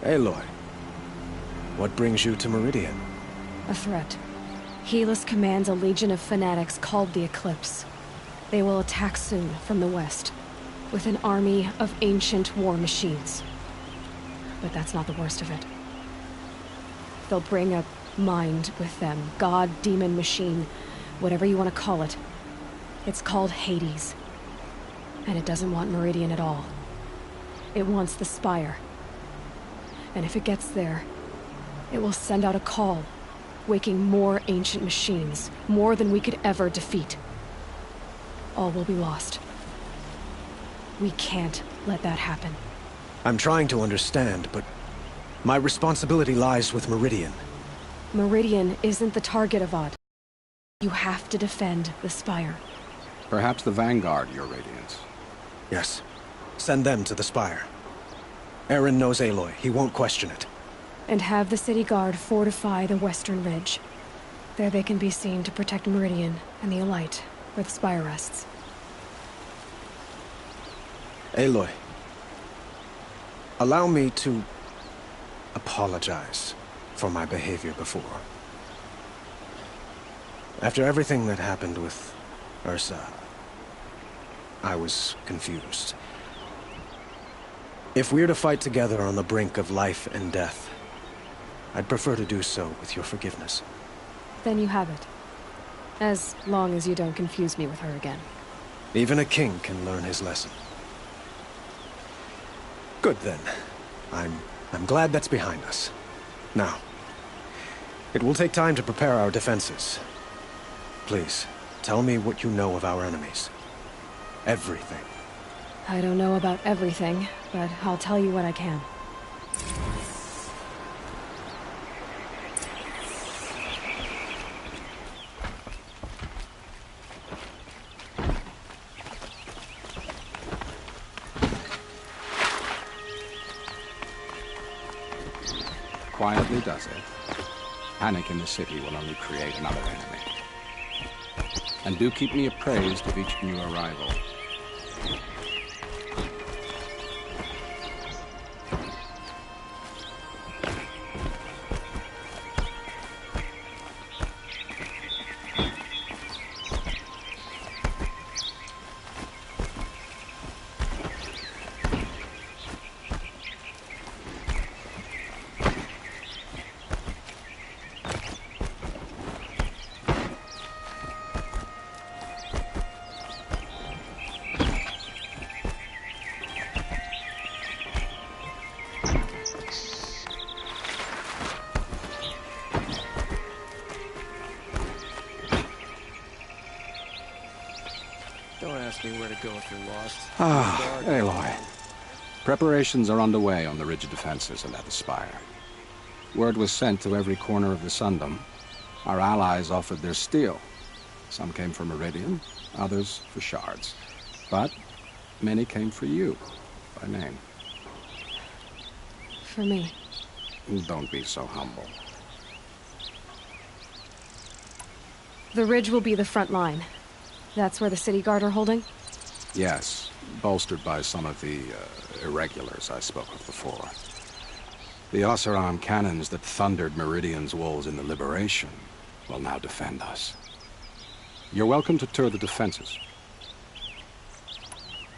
Aloy, what brings you to Meridian? A threat. Helis commands a legion of fanatics called the Eclipse. They will attack soon from the west, with an army of ancient war machines. But that's not the worst of it. They'll bring a mind with them, god, demon, machine, whatever you want to call it. It's called Hades. And it doesn't want Meridian at all. It wants the Spire. And if it gets there, it will send out a call, waking more ancient machines, more than we could ever defeat. All will be lost. We can't let that happen. I'm trying to understand, but my responsibility lies with Meridian. Meridian isn't the target, Avad. You have to defend the Spire. Perhaps the Vanguard, Your Radiance. Yes. Send them to the Spire. Aaron knows Aloy. He won't question it. And have the City Guard fortify the Western Ridge. There they can be seen to protect Meridian and the Elite, where the Spire rests. Aloy, allow me to apologize for my behavior before. After everything that happened with Ursa, I was confused. If we're to fight together on the brink of life and death, I'd prefer to do so with your forgiveness. Then you have it. As long as you don't confuse me with her again. Even a king can learn his lesson. Good then. I'm glad that's behind us. Now, it will take time to prepare our defenses. Please, tell me what you know of our enemies. Everything. I don't know about everything, but I'll tell you what I can. Quietly does it. Panic in the city will only create another enemy. And do keep me appraised of each new arrival. Where to go if you're lost. Aloy. Preparations are underway on the ridge defenses and at the Spire. Word was sent to every corner of the Sundom. Our allies offered their steel. Some came for Meridian, others for shards. But many came for you, by name. For me. Don't be so humble. The ridge will be the front line. That's where the City Guard are holding? Yes, bolstered by some of the irregulars I spoke of before. The Oseram cannons that thundered Meridian's walls in the Liberation will now defend us. You're welcome to tour the defenses.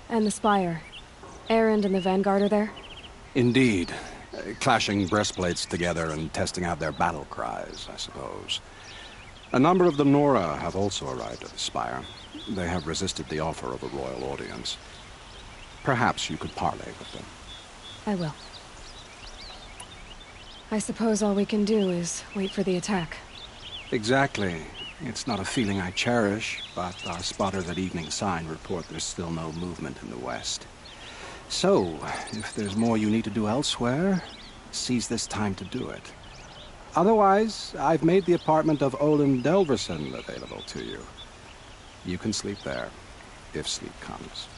And the Spire. Erend and the Vanguard are there? Indeed. Clashing breastplates together and testing out their battle cries, I suppose. A number of the Nora have also arrived at the Spire. They have resisted the offer of a royal audience. Perhaps you could parley with them. I will. I suppose all we can do is wait for the attack. Exactly. It's not a feeling I cherish, but our spotters at Evening Sign report there's still no movement in the west. So, if there's more you need to do elsewhere, seize this time to do it. Otherwise, I've made the apartment of Olin Delverson available to you. You can sleep there, if sleep comes.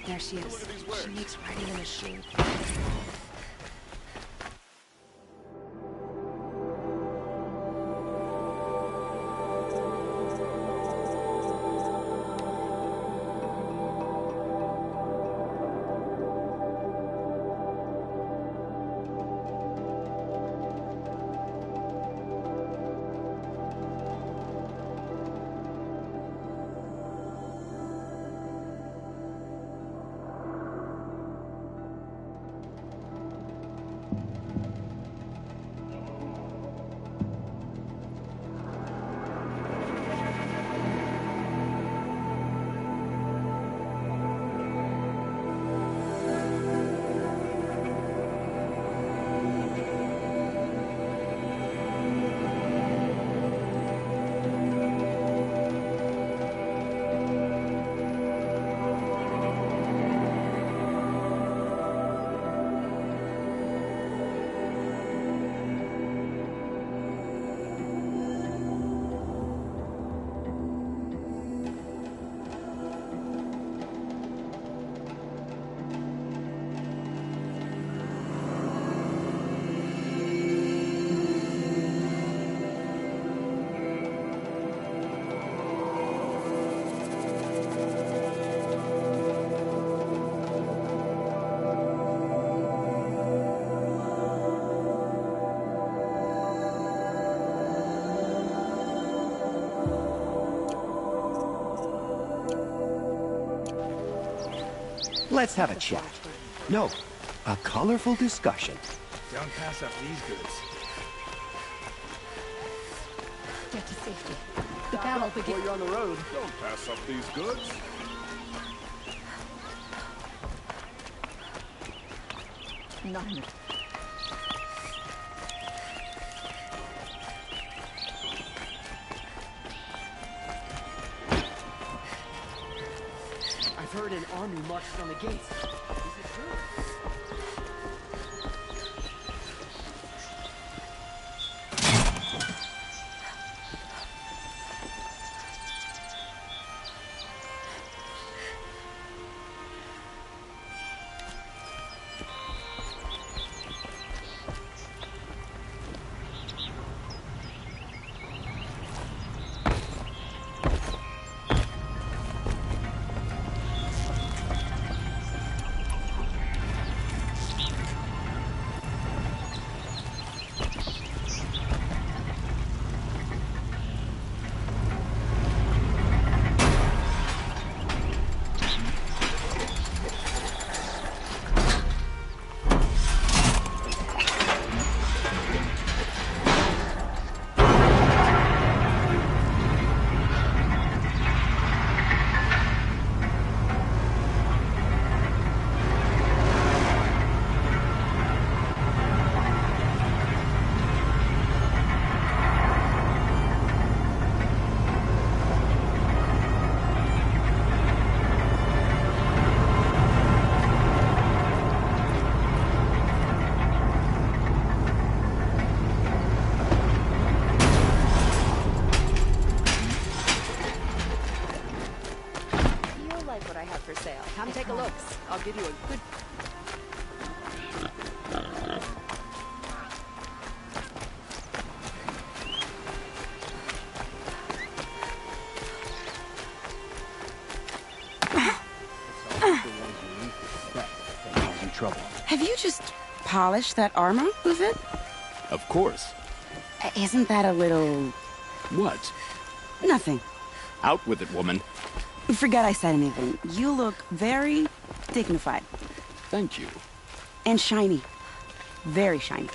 There she is. She makes riding in a shoe. Let's have a chat. No, a colorful discussion. Don't pass up these goods. Get to safety. The battle begins. While you're on the road, don't pass up these goods. None. I've heard an army marches on the gates. Is it true? Come take a look. I'll give you a good... Have you just polished that armor with it? Of course. Isn't that a little... What? Nothing. Out with it, woman. Forget I said anything. You look very dignified. Thank you. And shiny. Very shiny.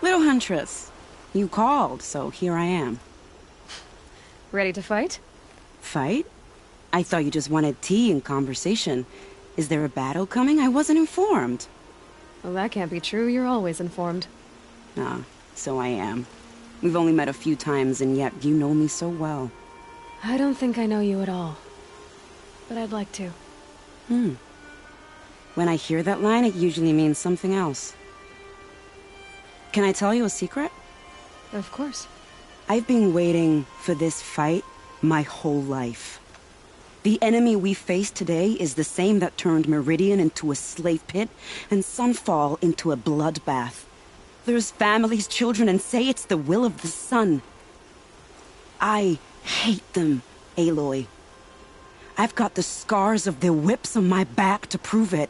Little Huntress, you called, so here I am. Ready to fight? Fight? I thought you just wanted tea and conversation. Is there a battle coming? I wasn't informed. Well, that can't be true. You're always informed. Ah, so I am. We've only met a few times, and yet you know me so well. I don't think I know you at all. But I'd like to. When I hear that line, it usually means something else. Can I tell you a secret? Of course. I've been waiting for this fight my whole life. The enemy we face today is the same that turned Meridian into a slave pit and Sunfall into a bloodbath. There's families, children, and say it's the will of the sun. I hate them, Aloy. I've got the scars of their whips on my back to prove it.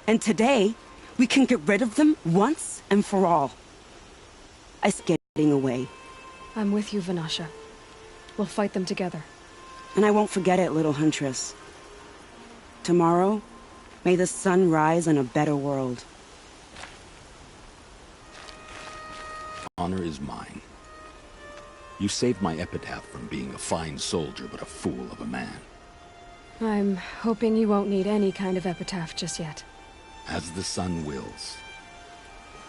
And today, we can get rid of them once and for all. I'm getting away. I'm with you, Vanasha. We'll fight them together. And I won't forget it, little Huntress. Tomorrow, may the sun rise in a better world. Honor is mine. You saved my epitaph from being a fine soldier, but a fool of a man. I'm hoping you won't need any kind of epitaph just yet. As the sun wills.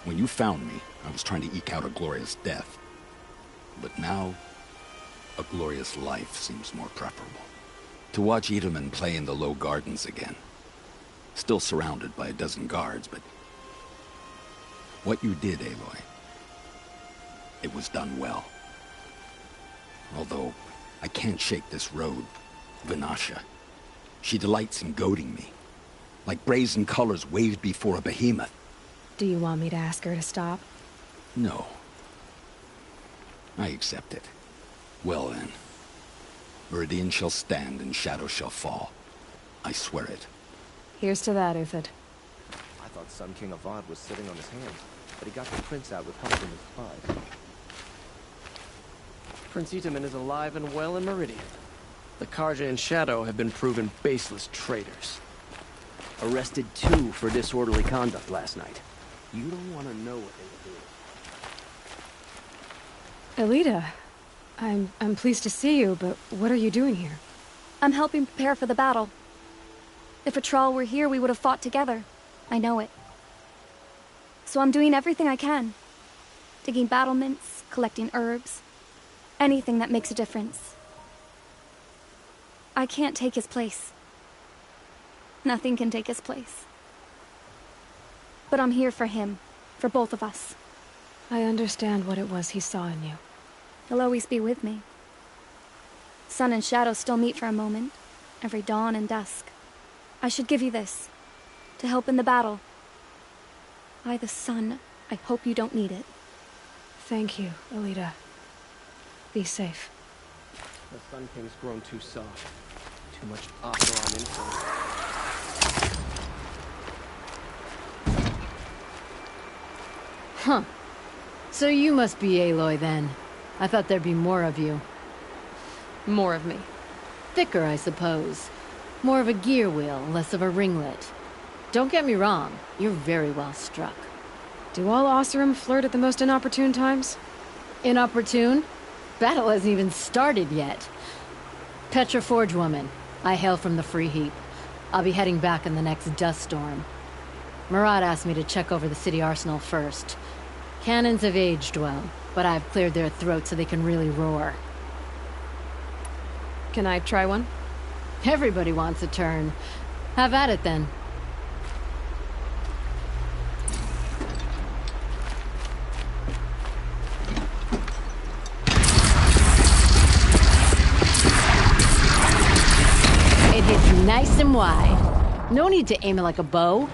When you found me, I was trying to eke out a glorious death. But now, a glorious life seems more preferable. To watch Itamen play in the low gardens again. Still surrounded by a dozen guards, but... what you did, Aloy, it was done well. Although, I can't shake this road, Vanasha. She delights in goading me. Like brazen colors waved before a behemoth. Do you want me to ask her to stop? No. I accept it. Well then. Meridian shall stand and shadow shall fall. I swear it. Here's to that, Uthid. I thought Sun King Avad was sitting on his hands, but he got the prince out with help from his spies. Prince Itamen is alive and well in Meridian. The Karja and Shadow have been proven baseless traitors. Arrested 2 for disorderly conduct last night. You don't want to know what they were doing. Elita, I'm pleased to see you, but what are you doing here? I'm helping prepare for the battle. If Atral were here, we would have fought together. I know it. So I'm doing everything I can. Digging battlements, collecting herbs. Anything that makes a difference. I can't take his place. Nothing can take his place. But I'm here for him. For both of us. I understand what it was he saw in you. He'll always be with me. Sun and Shadow still meet for a moment. Every dawn and dusk. I should give you this. To help in the battle. By the sun, I hope you don't need it. Thank you, Elita. Be safe. The Sun King's grown too soft. Too much Operon influence. Huh. So you must be Aloy then. I thought there'd be more of you. More of me. Thicker, I suppose. More of a gear wheel, less of a ringlet. Don't get me wrong, you're very well struck. Do all Oseram flirt at the most inopportune times? Inopportune? Battle hasn't even started yet. Petra Forge woman. I hail from the Free Heap. I'll be heading back in the next dust storm. Murad asked me to check over the city arsenal first. Cannons have aged well, but I've cleared their throats so they can really roar. Can I try one? Everybody wants a turn. Have at it then. It hits nice and wide. No need to aim it like a bow.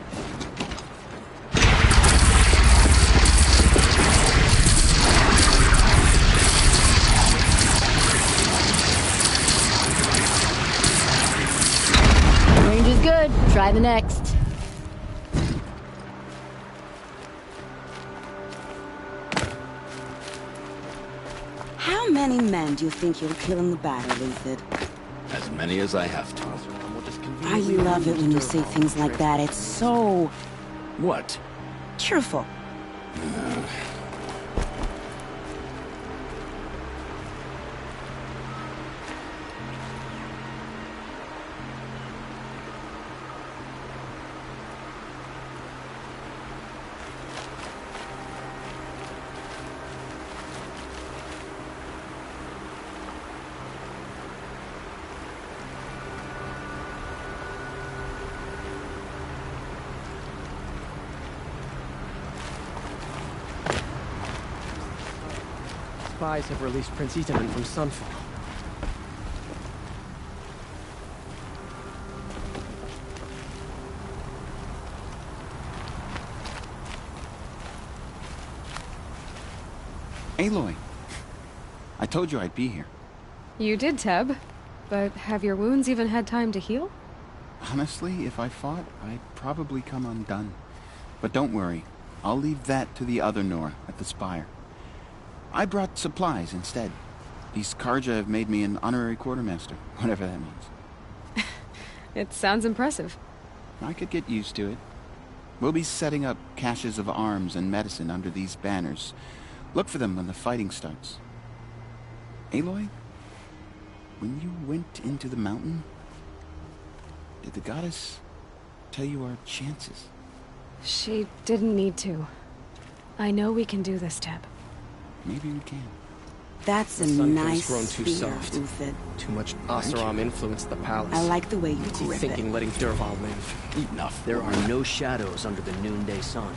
Range is good. Try the next. How many men do you think you'll kill in the battle, Luthid? As many as I have to. I love it when you say things like that. It's so... What? cheerful. Spies have released Prince Itaman from Sunfall. Aloy, I told you I'd be here. You did, Teb. But have your wounds even had time to heal? Honestly, if I fought, I'd probably come undone. But don't worry, I'll leave that to the other Nor at the Spire. I brought supplies instead. These Karja have made me an honorary quartermaster, whatever that means. It sounds impressive. I could get used to it. We'll be setting up caches of arms and medicine under these banners. Look for them when the fighting starts. Aloy, when you went into the mountain, did the goddess tell you our chances? She didn't need to. I know we can do this, Teb. Maybe we can. That's a Sun nice King's grown too spear, soft. Uthid. Too much Oseram influenced the palace. I like the way you What's he grip thinking it. letting Dervahl live? Enough. There are no shadows under the noonday sun.